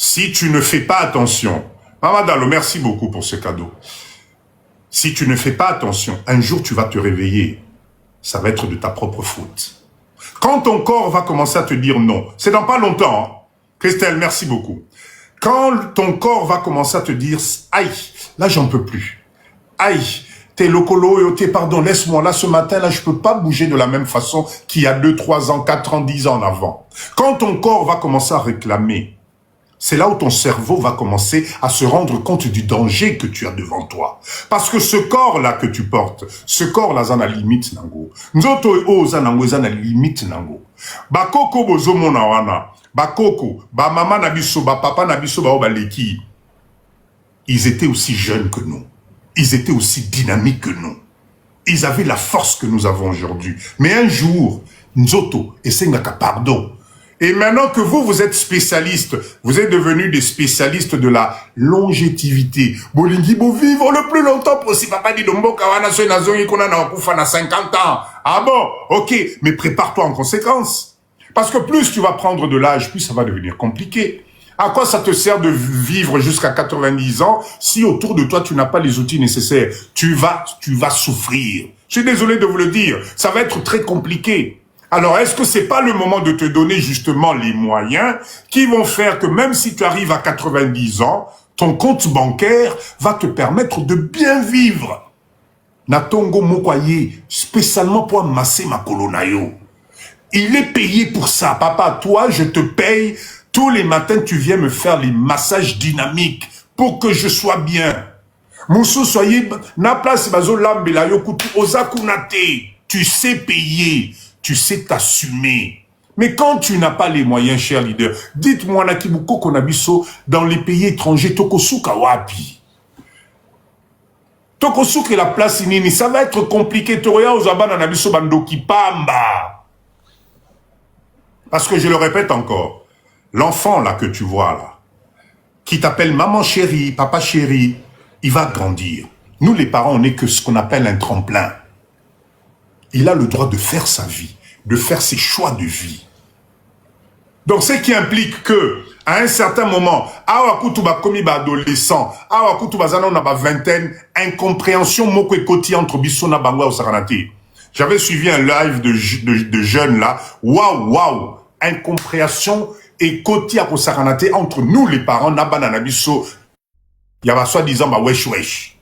Si tu ne fais pas attention, Maman Dalo, merci beaucoup pour ce cadeau. Si tu ne fais pas attention, un jour tu vas te réveiller. Ça va être de ta propre faute. Quand ton corps va commencer à te dire non, c'est dans pas longtemps. Hein. Christelle, merci beaucoup. Quand ton corps va commencer à te dire, aïe, là j'en peux plus. Aïe, t'es locolo, pardon, laisse-moi là ce matin, là je peux pas bouger de la même façon qu'il y a 2, 3 ans, 4 ans, 10 ans en avant. Quand ton corps va commencer à réclamer, c'est là où ton cerveau va commencer à se rendre compte du danger que tu as devant toi. Parce que ce corps-là que tu portes, ce corps-là, ça n'a limite, nango. Nzoto o zanango, ça n'a limite, nango. Bakoko bozo mona wana. Bakoko, ba mama nabiso, ba papa nabiso, ba obaleki. Ils étaient aussi jeunes que nous. Ils étaient aussi dynamiques que nous. Ils avaient la force que nous avons aujourd'hui. Mais un jour, Nzoto, et Sengaka, pardon, Et maintenant que vous êtes spécialistes, vous êtes devenus des spécialistes de la longévité. Bolingi bo vivre le plus longtemps possible. Papa dit Domboka wana so na zongi kona na kufa na 50 ans. Ah bon, ok, mais prépare-toi en conséquence. Parce que plus tu vas prendre de l'âge, plus ça va devenir compliqué. À quoi ça te sert de vivre jusqu'à 90 ans si autour de toi tu n'as pas les outils nécessaires? Tu vas souffrir. Je suis désolé de vous le dire, ça va être très compliqué. Alors, est-ce que c'est pas le moment de te donner justement les moyens qui vont faire que même si tu arrives à 90 ans, ton compte bancaire va te permettre de bien vivre? Natongo Mokwaye, spécialement pour masser ma colonayo. Il est payé pour ça. Papa, toi, je te paye. Tous les matins, tu viens me faire les massages dynamiques pour que je sois bien. Moussou, soyez, na place, bazo lambelayo, kutu, ozakunate. Tu sais payer. Tu sais t'assumer. Mais quand tu n'as pas les moyens, cher leader, dites-moi, Nakibuko Konabiso, dans les pays étrangers, Tokosuka Wapi. Tokosuka la place inini, ça va être compliqué. Toria Ozabana Nabiso Bandoki Pamba. Parce que je le répète encore, l'enfant là que tu vois là, qui t'appelle maman chérie, papa chérie, il va grandir. Nous les parents, on n'est que ce qu'on appelle un tremplin. Il a le droit de faire sa vie, de faire ses choix de vie. Donc, ce qui implique que, à un certain moment, awakutuba komi ba adolescent, awakutuba zana na ba vingtaine, incompréhension moko ekoti entre biso na bangwa osaranati. J'avais suivi un live de jeunes là, waouh, incompréhension ekoti à osaranati entre nous les parents na banana biso, yaba soi-disant ba wesh.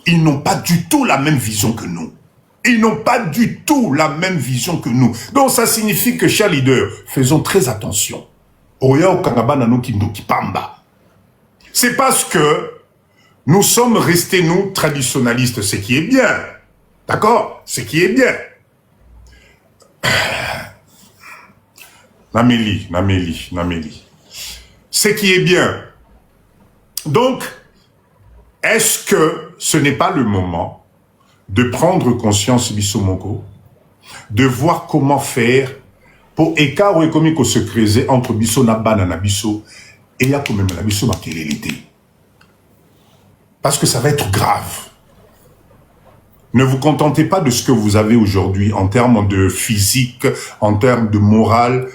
Ils n'ont pas du tout la même vision que nous. Ils n'ont pas du tout la même vision que nous. Donc ça signifie que, chers leaders, faisons très attention. C'est parce que nous sommes restés, nous, traditionnalistes, ce qui est bien. D'accord? Ce qui est bien. Namélie. Ce qui est bien. Donc, est-ce que ce n'est pas le moment de prendre conscience, Bissomoko, de voir comment faire pour écart ou comme se creuser entre Bisso na banana Bisso et ya quand même la Bisso matérialité. Parce que ça va être grave. Ne vous contentez pas de ce que vous avez aujourd'hui en termes de physique, en termes de morale.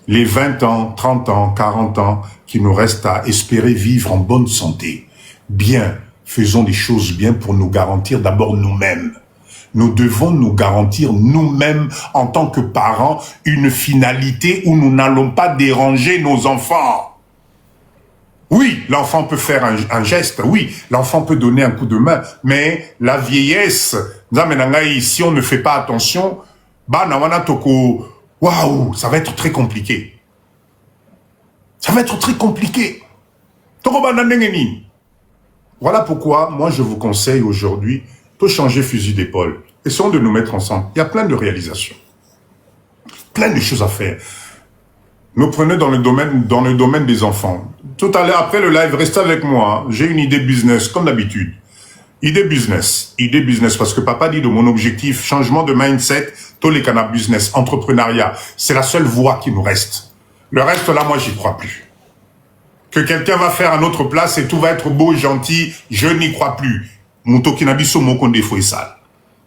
Les 20 ans, 30 ans, 40 ans qui nous restent à espérer vivre en bonne santé. Bien, faisons des choses bien pour nous garantir d'abord nous-mêmes. Nous devons nous garantir nous-mêmes en tant que parents une finalité où nous n'allons pas déranger nos enfants. Oui, l'enfant peut faire un geste, oui, l'enfant peut donner un coup de main, mais la vieillesse, si on ne fait pas attention, waouh, ça va être très compliqué. Ça va être très compliqué. Voilà pourquoi, moi, je vous conseille aujourd'hui de changer fusil d'épaule. Essayons de nous mettre ensemble. Il y a plein de réalisations. Plein de choses à faire. Nous prenons dans le domaine des enfants. Tout à l'heure, après le live, restez avec moi. Hein. J'ai une idée business, comme d'habitude. Idée business, parce que papa dit de mon objectif, changement de mindset, tous les canaux business, entrepreneuriat. C'est la seule voie qui nous reste. Le reste, là, moi, j'y crois plus. Que quelqu'un va faire à notre place et tout va être beau, gentil, je n'y crois plus.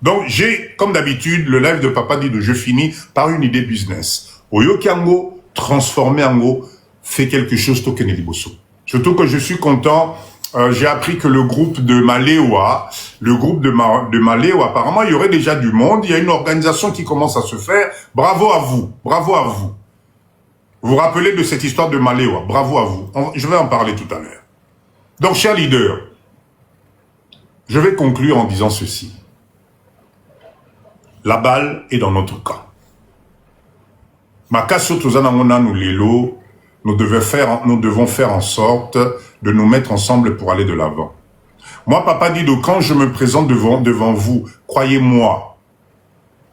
Donc, j'ai, comme d'habitude, le live de Papa dit de je finis par une idée business. Oyokiango, transformer en go, fait quelque chose token liboso. Surtout que je suis content, j'ai appris que le groupe de Maléoa, apparemment, il y aurait déjà du monde, il y a une organisation qui commence à se faire. Bravo à vous, bravo à vous. Vous vous rappelez de cette histoire de Maléoa, bravo à vous. Je vais en parler tout à l'heure. Donc, chers leaders, je vais conclure en disant ceci. La balle est dans notre camp. Nous devons faire en sorte de nous mettre ensemble pour aller de l'avant. Moi, Papa dit, quand je me présente devant vous, croyez-moi,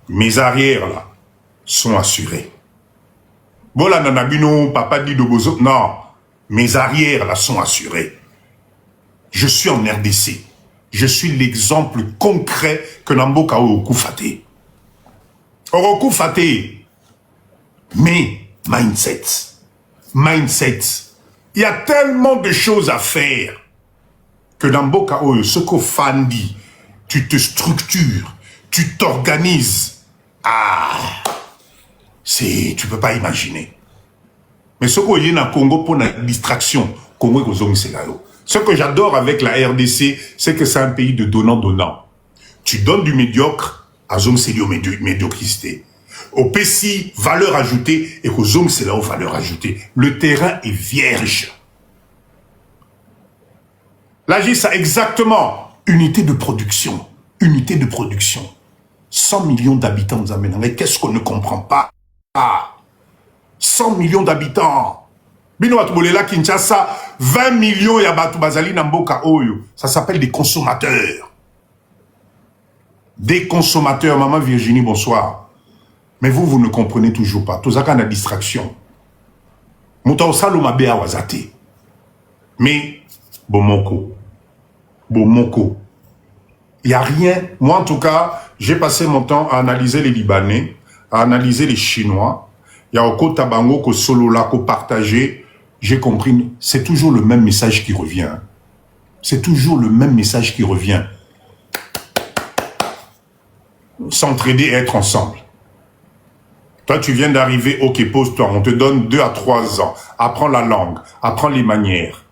mes arrières là sont assurés. Bola nanabino, Papa dit de bozo, non, mes arrières là sont assurés. Je suis en RDC. Je suis l'exemple concret que Namboka Okufate. Oroku Fate. Mais, mindset. Mindset. Il y a tellement de choses à faire que dans Boka Oyo, ce qu'on fandi, tu te structures, tu t'organises. Ah, tu peux pas imaginer. Mais ce qu'on y a dans le Congo pour la distraction, Congo c'est là. Ce que j'adore avec la RDC, c'est que c'est un pays de donnant-donnant. Tu donnes du médiocre, à Zong c'est médiocrité. Au PCI, valeur ajoutée, et au Zong c'est là où valeur ajoutée. Le terrain est vierge. Là, j'ai ça exactement. Unité de production. Unité de production. 100 millions d'habitants, nous amènent. Mais qu'est-ce qu'on ne comprend pas? 100 millions d'habitants. Bino Atubolela Kinshasa, 20 millions Yabatu Bazali Namboka Oyo. Ça s'appelle des consommateurs. Des consommateurs. Maman Virginie, bonsoir. Mais vous ne comprenez toujours pas. Tout ça, quand la distraction. Mouta Osalo Mabea Wazate. Mais, Bomoko. Il n'y a rien. Moi, en tout cas, j'ai passé mon temps à analyser les Libanais, à analyser les Chinois. Il y a Oko Tabango, Ko Solo là, Ko partagé. J'ai compris, c'est toujours le même message qui revient. C'est toujours le même message qui revient. S'entraider et être ensemble. Toi, tu viens d'arriver, ok, pose-toi, on te donne 2 à 3 ans. Apprends la langue, apprends les manières.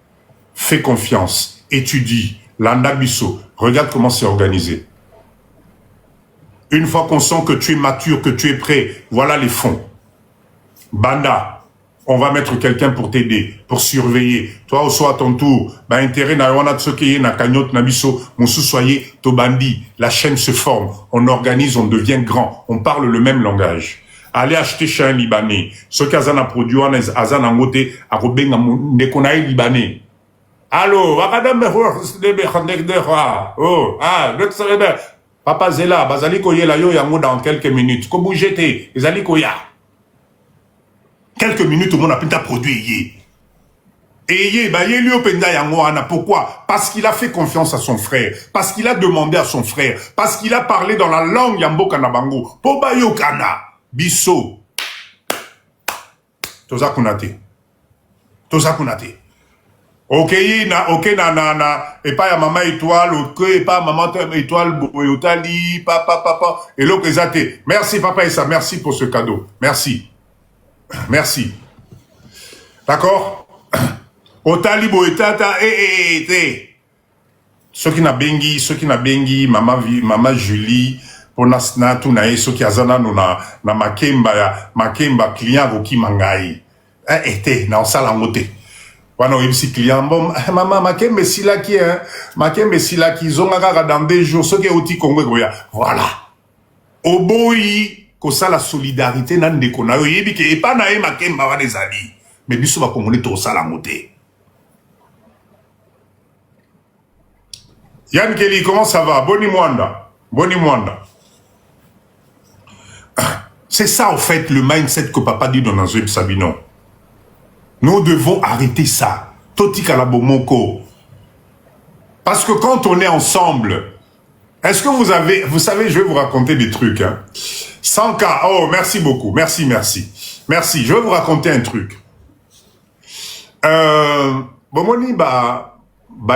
Fais confiance, étudie. L'Andabiso, regarde comment c'est organisé. Une fois qu'on sent que tu es mature, que tu es prêt, voilà les fonds. Banda, on va mettre quelqu'un pour t'aider, pour surveiller. Toi, au soir à ton tour, intérêt na wana tsokeye na kanyot na biso, musu soyez to bandi. La chaîne se forme, on organise, on devient grand, on parle le même langage. Allez acheter chez un Libanais. Ce qu'Azana produit, Azana ngote, a robenga nekonaï Libanais. Allô, Papa Zela, Bazali Koye la yo yango dans quelques minutes. Ko bougete, Bazali Koya. Quelques minutes, tout le monde a pu produit. Et yé lui openda yango ana. Pourquoi? Parce qu'il a fait confiance à son frère. Parce qu'il a demandé à son frère. Parce qu'il a parlé dans la langue Yambo Kanabango. Poba yo kana. Bisso. Toza kunate. Ok, et pas ya maman étoile, ok, et pas maman étoile, boyotali, papa, et l'autre exaté. Merci papa et ça, merci pour ce cadeau. Merci. D'accord? Otali boyotata, ceux qui n'a bengi, maman Julie, pour nasna tout nae, ceux qui azana na makemba client voki mangai. Na osala ngote. Wano yebisi client bon maman makembe sila ki zongaka dans 2 jours ce qui est outil Congo goya voilà oboyi ko sala solidarité na ndeko na yo yebi ke epa na ye makemba wa des amis mais biso ba congolais to sala moté. Yann Kelly, comment ça va? Boni Mwanda. C'est ça en fait le mindset que papa dit dans Nazoïb Sabino. Nous devons arrêter ça. Toti Kalabomoko. Parce que quand on est ensemble, est-ce que vous savez, je vais vous raconter des trucs. Hein. 100K, oh, merci beaucoup. Merci. Je vais vous raconter un truc. Bomoni,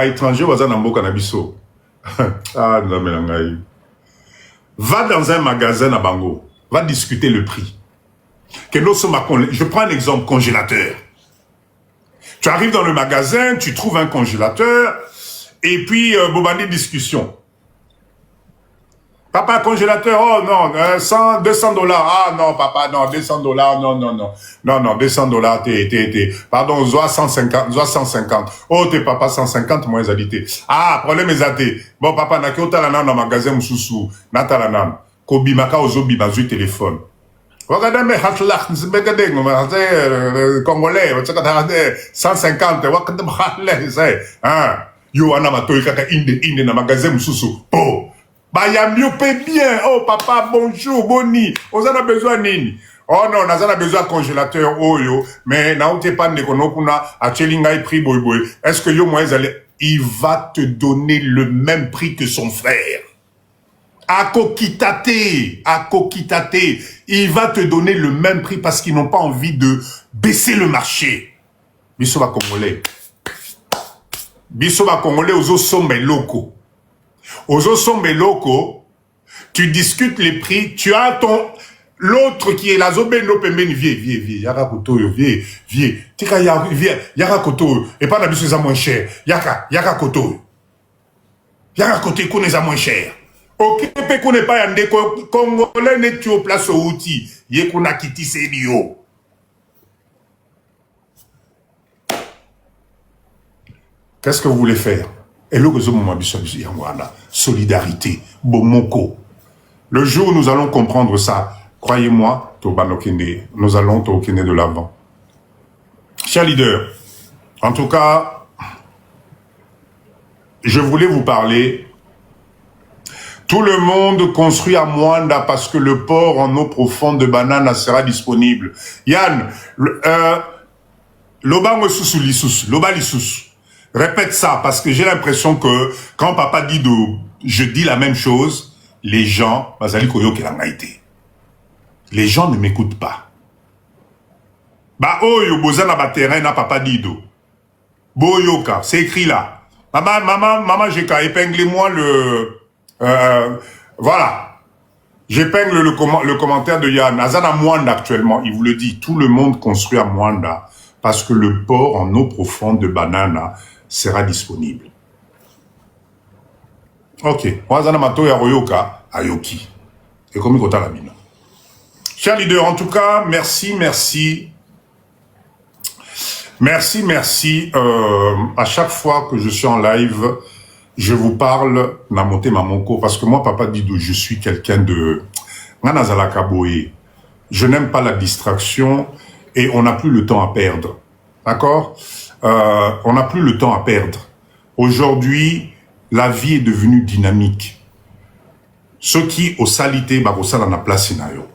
étranger, wazanambo kanabiso. Ah, non, mais va dans un magasin à Bango. Va discuter le prix. Je prends un exemple, congélateur. Tu arrives dans le magasin, tu trouves un congélateur, et puis, Bobandi discussion. Papa, congélateur, oh non, 200 $. Ah non, papa, non, 200 $, non, 200 $, pardon, 150. Oh, t'es papa, 150, moi, zadité. Ah, problème est zadé. Bon, papa, n'a qu'au talanan dans le magasin, moussoussou, n'a talanan. Kobi, maka, ozobi, bazu, téléphone. Regardez, mais Congolais, 150, yo, anamato, kaka, inde, na magasin, moussoussou. Oh! Yamiope bien. Oh, papa, bonjour, boni. On en a besoin, nini. Oh non, on a besoin de congélateur, oh yo. Mais, naoute pas de konokuna, a chelingai prix boy boy. Est-ce que yo, moi, il va te donner le même prix que son frère. À Kokitate, il va te donner le même prix parce qu'ils n'ont pas envie de baisser le marché. Bisoba Congolais. Bisoba Congolais, Ozo Sombe Loko. Ozo Sombe Loko, tu discutes les prix, tu as ton... L'autre qui est la Zobeno Pembeni, vieux, Yara Koto, vieux. Tika Yara Koto, et pas d'habitude, ça moins cher. Yara Koto. Yara Koto, il connaît ça moins cher. Ok, pe qu'on n'est pas yandé, Congolais n'est tu au place au outil. Yé qu'on a quitté ses lios. Qu'est-ce que vous voulez faire? Et le réseau solidarité, Bomoko. Le jour où nous allons comprendre ça, croyez-moi, nous allons tourner de l'avant. Chers leaders, en tout cas, je voulais vous parler. Tout le monde construit à Mwanda parce que le port en eau profonde de banane sera disponible. Yann, Loba Sous Lissous, Loba Lissous. Répète ça parce que j'ai l'impression que quand Papa dit je dis la même chose, les gens, les gens ne m'écoutent pas. Bah oh yo bozana ba terrain na Papa Dido. Boyoka, c'est écrit là. Maman, j'ai qu'à épingler-moi voilà. J'épingle le commentaire de Yann. Azana Mwanda actuellement, il vous le dit, tout le monde construit à Mwanda parce que le port en eau profonde de banana sera disponible. Ok. Wazana Mato Yaroyoka, Ayoki. Et comme il la mine. Chers leaders, en tout cas, merci. À chaque fois que je suis en live, je vous parle Namote Mamoko parce que moi, Papa Dido, je suis quelqu'un de Nanazalaka Boé. Je n'aime pas la distraction et on n'a plus le temps à perdre. D'accord? On n'a plus le temps à perdre. Aujourd'hui, la vie est devenue dynamique. Ce qui, au salité, on a place nayo.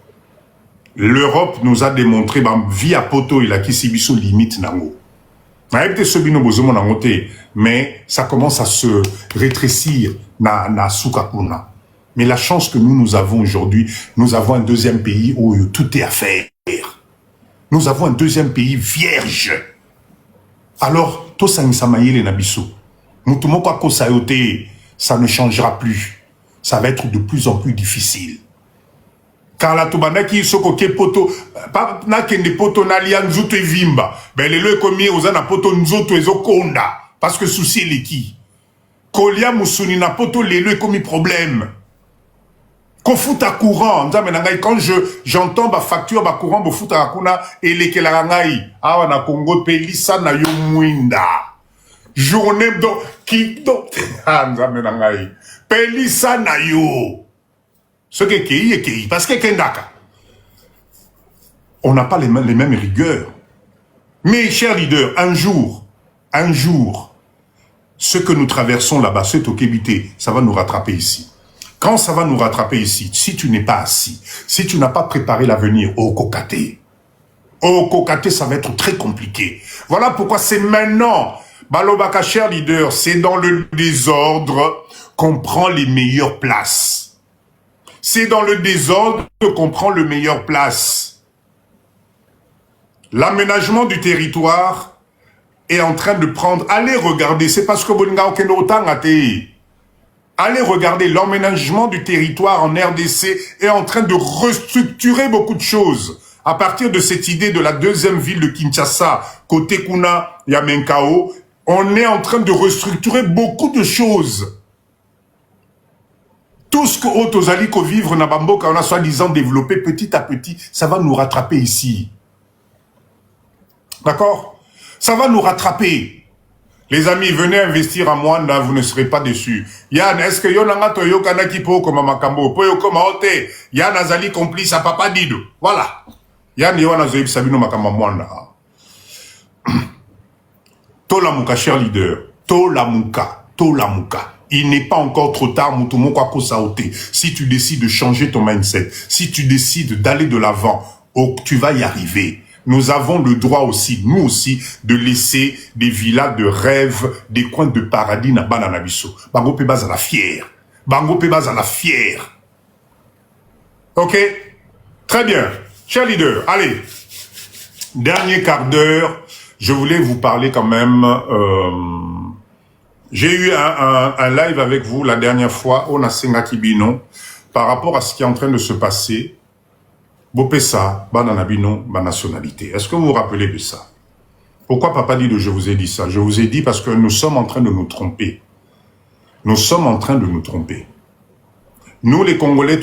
L'Europe nous a démontré, vie à poto, il a qui sibiso limite nango. Mais ça commence à se rétrécir na Sukakuna. Mais la chance que nous avons aujourd'hui, nous avons un deuxième pays où tout est à faire. Nous avons un deuxième pays vierge. Alors, tout ça les nabiso. Ça ne changera plus. Ça va être de plus en plus difficile. Car la Toubanaki, soko ke poto, pas na kende poto na lian nzuto e vimba. Ben le le komi ozana poto nzuto ezo konda. Parce que souci les qui. Kolia musuni na poto le le komi problème. Ko futa courant, quand j'entends ba facture ba courant bo futa akuna elekela ngai. Awa na Congo pelisa na yo mwinda. Journée do qui do nzame na ngai. Pelisa na yo. Ce qui est Kei, parce que Kendaka. On n'a pas les mêmes rigueurs. Mais, chers leaders, un jour, ce que nous traversons là-bas, ce Tokébité, ça va nous rattraper ici. Quand ça va nous rattraper ici, si tu n'es pas assis, si tu n'as pas préparé l'avenir au Kokate, ça va être très compliqué. Voilà pourquoi c'est maintenant, Balobaka, chers leaders, c'est dans le désordre qu'on prend les meilleures places. C'est dans le désordre qu'on prend le meilleure place. L'aménagement du territoire est en train de prendre... Allez regarder, c'est parce que allez regarder, l'aménagement du territoire en RDC est en train de restructurer beaucoup de choses. À partir de cette idée de la deuxième ville de Kinshasa, côté Kuna, Yamenkao, on est en train de restructurer beaucoup de choses. Tout ce que Otozali ko vivre na Bamboka, on a soi-disant développé petit à petit, ça va nous rattraper ici. D'accord? Ça va nous rattraper. Les amis, venez investir à Mwanda, vous ne serez pas déçus. Yann, est-ce que Yonanga Toyo Kanaki Po comme Makambo, Poyo comme Ote, Yann Azali complice à Papa Dido. Voilà. Yann Yoana Zoïb Sabino Makamba Mwanda. Tolamuka, cher leader. Tolamuka. Il n'est pas encore trop tard, si tu décides de changer ton mindset, si tu décides d'aller de l'avant, tu vas y arriver. Nous avons le droit aussi, nous aussi, de laisser des villas de rêve, des coins de paradis na bananabiso. Bango pe baz à la fière. Ok? Très bien. Chers leaders, allez. Dernier quart d'heure, je voulais vous parler quand même. J'ai eu un live avec vous la dernière fois, on a Senga Kibino, par rapport à ce qui est en train de se passer. Bopessa, Bananabino, ma nationalité. Est-ce que vous vous rappelez de ça? Pourquoi Papa dit que je vous ai dit ça? Je vous ai dit parce que nous sommes en train de nous tromper. Nous sommes en train de nous tromper. Nous, les Congolais,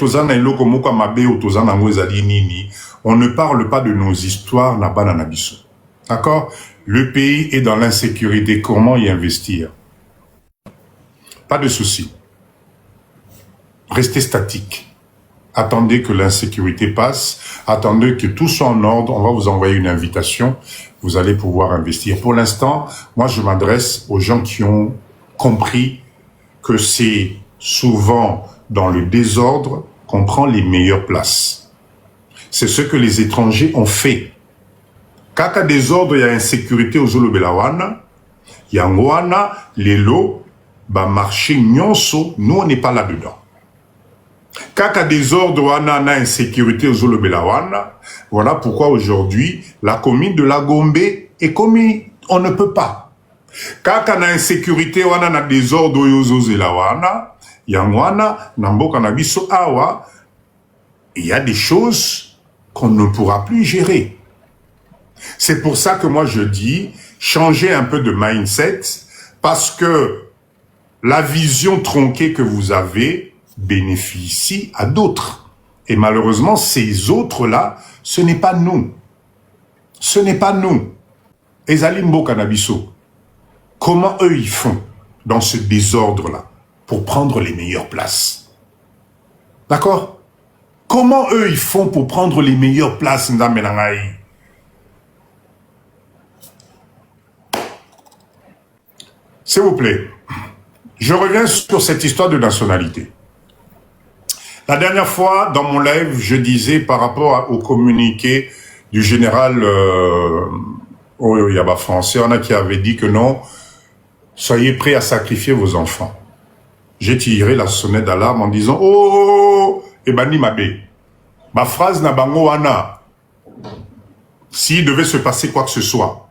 on ne parle pas de nos histoires na Bananabiso. D'accord? Le pays est dans l'insécurité. Comment y investir? Pas de souci. Restez statique. Attendez que l'insécurité passe. Attendez que tout soit en ordre. On va vous envoyer une invitation. Vous allez pouvoir investir. Pour l'instant, moi, je m'adresse aux gens qui ont compris que c'est souvent dans le désordre qu'on prend les meilleures places. C'est ce que les étrangers ont fait. Quand il y a désordre, il y a insécurité aux Zolobelawana, il y a Ngwana, les lots, marché nyonso, nous on n'est pas là-dedans. Quand il y a désordre, on a insécurité aux Zolobelawana, voilà pourquoi aujourd'hui, la commune de la Gombe est commise, on ne peut pas. Quand il y a insécurité, on a désordre aux Zolobelawana, il y a Ngwana, Namboka Nabiso Awa, il y a des choses qu'on ne pourra plus gérer. C'est pour ça que moi je dis, changez un peu de mindset, parce que la vision tronquée que vous avez bénéficie à d'autres. Et malheureusement, ces autres-là, ce n'est pas nous. Ce n'est pas nous. Ezalimbo Kanabiso, comment eux ils font dans ce désordre-là pour prendre les meilleures places? D'accord? Comment eux ils font pour prendre les meilleures places, Ndamenangaï? S'il vous plaît, je reviens sur cette histoire de nationalité. La dernière fois, dans mon live, je disais par rapport au communiqué du général Yaba français, on a qui avait dit que non, soyez prêts à sacrifier vos enfants. J'ai tiré la sonnette d'alarme en disant, oh, Ebani Mabe, ma phrase n'a bango wana, s'il devait se passer quoi que ce soit,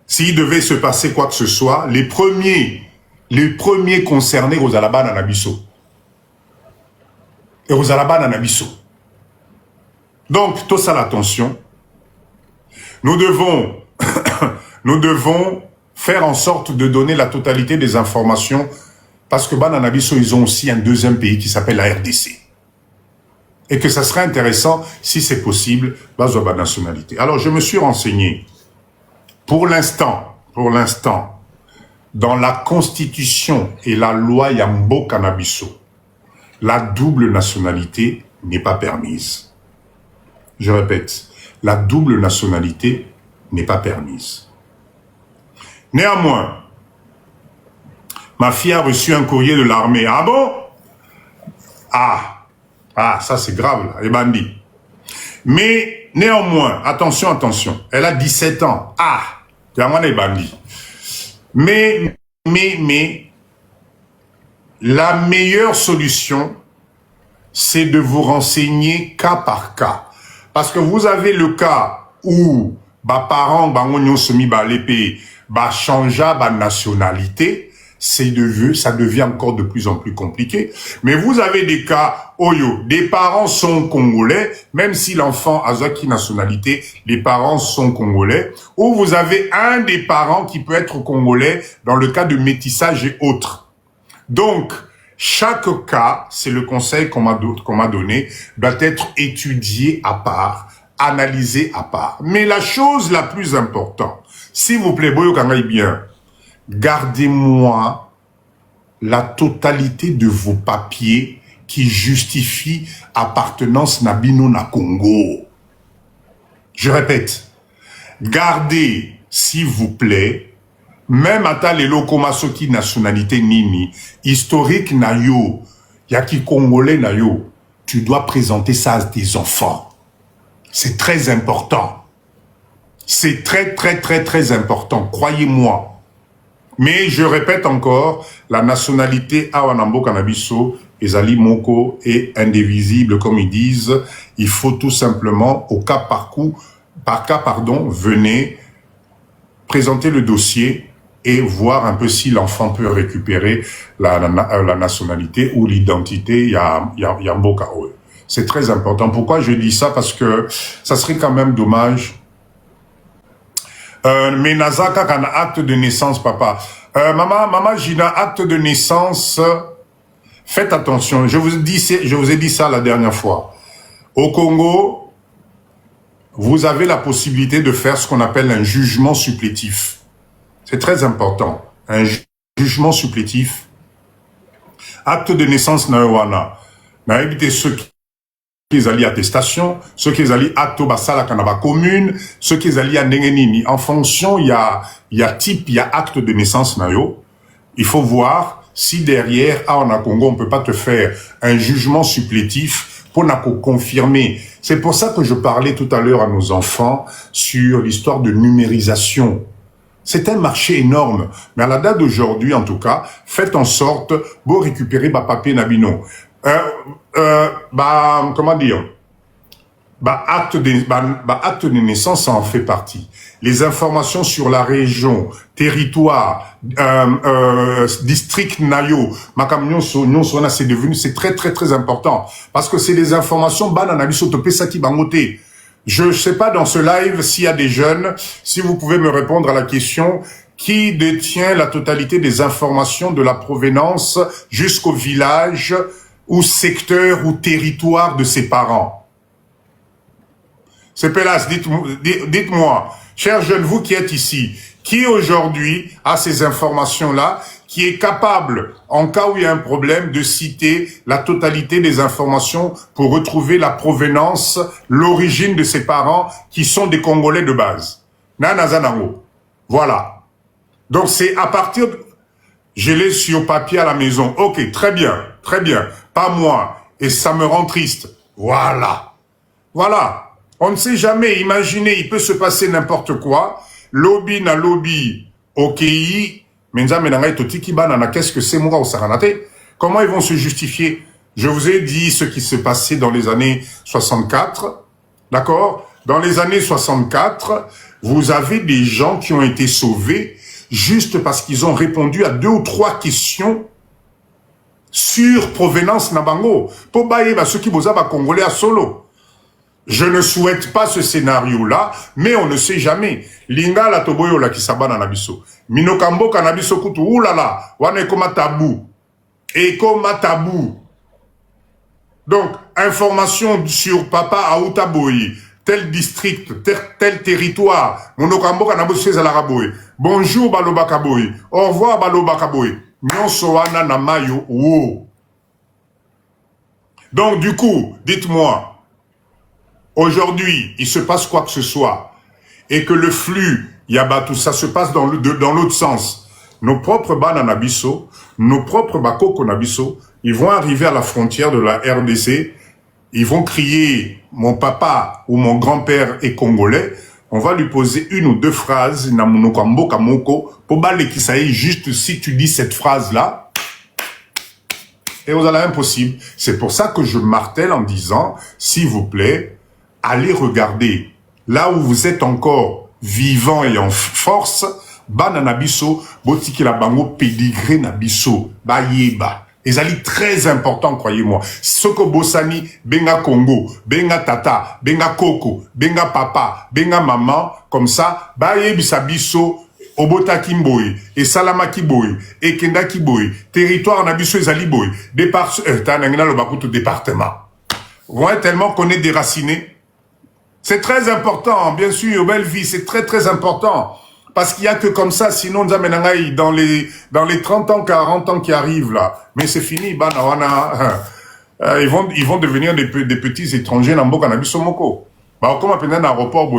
s'il devait se passer quoi que ce soit, les premiers concernés aux Alaba Nanabiso. Et aux Alaba Nanabiso. Donc, tout ça, l'attention. Nous devons faire en sorte de donner la totalité des informations parce que Bananabiso, ils ont aussi un deuxième pays qui s'appelle la RDC. Et que ça serait intéressant, si c'est possible, Bazoba nationalité. Alors, je me suis renseigné. Pour l'instant, dans la Constitution et la loi Yambo Cannabiso, la double nationalité n'est pas permise. Je répète, la double nationalité n'est pas permise. Néanmoins, ma fille a reçu un courrier de l'armée. Ah bon? Ah, ça c'est grave là, les bandits. Mais néanmoins, attention, elle a 17 ans. Ah, les bandits. Mais, la meilleure solution, c'est de vous renseigner cas par cas. Parce que vous avez le cas où, parents, changea nationalité, ça devient encore de plus en plus compliqué. Mais vous avez des cas, des parents sont congolais, même si l'enfant a qui nationalité, les parents sont congolais, ou vous avez un des parents qui peut être congolais dans le cas de métissage et autres. Donc, chaque cas, c'est le conseil qu'on m'a donné, doit être étudié à part, analysé à part. Mais la chose la plus importante, s'il vous plaît, Boyo Kangai bien, gardez-moi la totalité de vos papiers qui justifient appartenance Nabino na Congo. Je répète, gardez, s'il vous plaît, même à les locomasoki nationalité nini, historique na yo, yaki congolais na yo, tu dois présenter ça à tes enfants. C'est très important. C'est très important, croyez-moi. Mais je répète encore, la nationalité Awanambo Cannabiso ezali moko et indivisible, comme ils disent. Il faut tout simplement, au cas par cas, venez présenter le dossier et voir un peu si l'enfant peut récupérer la nationalité ou l'identité. Il y a un beau cas. C'est très important. Pourquoi je dis ça? Parce que ça serait quand même dommage. Mais Nazaka, quand acte de naissance, papa. Maman Gina, acte de naissance, faites attention. Je vous ai dit ça la dernière fois. Au Congo, vous avez la possibilité de faire ce qu'on appelle un jugement supplétif. C'est très important. Un jugement supplétif. Acte de naissance naïwana. Na évité ceux qui allaient attestation, ceux qui allaient acte basala kanaba commune, ceux qui allaient à nengenini. En fonction, il y a type, il y a acte de naissance nayo. Il faut voir si derrière, en Congo, on peut pas te faire un jugement supplétif pour confirmer. C'est pour ça que je parlais tout à l'heure à nos enfants sur l'histoire de numérisation. C'est un marché énorme. Mais à la date d'aujourd'hui, en tout cas, faites en sorte de récupérer papier nabino. Comment dire? Acte de naissance, ça en fait partie. Les informations sur la région, territoire, district nayo, c'est très très très important. Parce que c'est des informations, je sais pas dans ce live s'il y a des jeunes, si vous pouvez me répondre à la question, qui détient la totalité des informations de la provenance jusqu'au village ou secteur ou territoire de ses parents? C'est Pélas, dites-moi, chers jeunes, vous qui êtes ici, qui aujourd'hui a ces informations-là, qui est capable, en cas où il y a un problème, de citer la totalité des informations pour retrouver la provenance, l'origine de ses parents, qui sont des Congolais de base. Nanazanango. Voilà. Donc c'est à partir de... Je l'ai sur papier à la maison. Ok, très bien, très bien. Pas moi. Et ça me rend triste. Voilà. Voilà. On ne sait jamais. Imaginez, il peut se passer n'importe quoi. Lobby na lobby. OKI. Qu'est-ce que c'est, moi, au Saranate? Comment ils vont se justifier? Je vous ai dit ce qui s'est passé dans les années 64. D'accord? Dans les années 64, vous avez des gens qui ont été sauvés juste parce qu'ils ont répondu à 2 ou 3 questions sur provenance Nabango. Pour bailler, ceux qui vous avez congolais à solo. Je ne souhaite pas ce scénario-là, mais on ne sait jamais. Linga la toboyo la kisabana nabiso. Minokambo kanabiso kutu, oulala, wane koma tabou. Et koma tabou. Donc, information sur papa à Outaboyi, tel district, tel territoire. Monokambo kanabiso zalaraboyi. Bonjour Balobakaboyi. Au revoir Balobakaboyi. Nyonso wana na mayo wo. Donc, du coup, dites-moi, aujourd'hui, il se passe quoi que ce soit, et que le flux, tout ça se passe dans l'autre sens. Nos propres bananabiso, nos propres bakoko nabiso, ils vont arriver à la frontière de la RDC, ils vont crier « Mon papa ou mon grand-père est congolais », on va lui poser 1 ou 2 phrases, na monokambo kamoko, pour balé qui ça est juste si tu dis cette phrase-là, et vous allez impossible. C'est pour ça que je martèle en disant, s'il vous plaît, allez regarder, là où vous êtes encore vivant et en force, bananabiso, botiki la bango pédigré nabiso, bayeba. Et ça est très important, croyez-moi. Soko Bossani, benga Congo, benga tata, benga koko, benga papa, benga maman, comme ça, bayebisa biso, obota kimboy, et salama kiboy, et kenda kiboy, territoire nabiso ezali boy, département. Vous êtes tellement qu'on est déraciné. C'est très important, bien sûr, belle vie, c'est très très important. Parce qu'il n'y a que comme ça, sinon dans les 30 ans, 40 ans qui arrivent là. Mais c'est fini, ils vont devenir des petits étrangers dans le Moko. Comme un aéroport,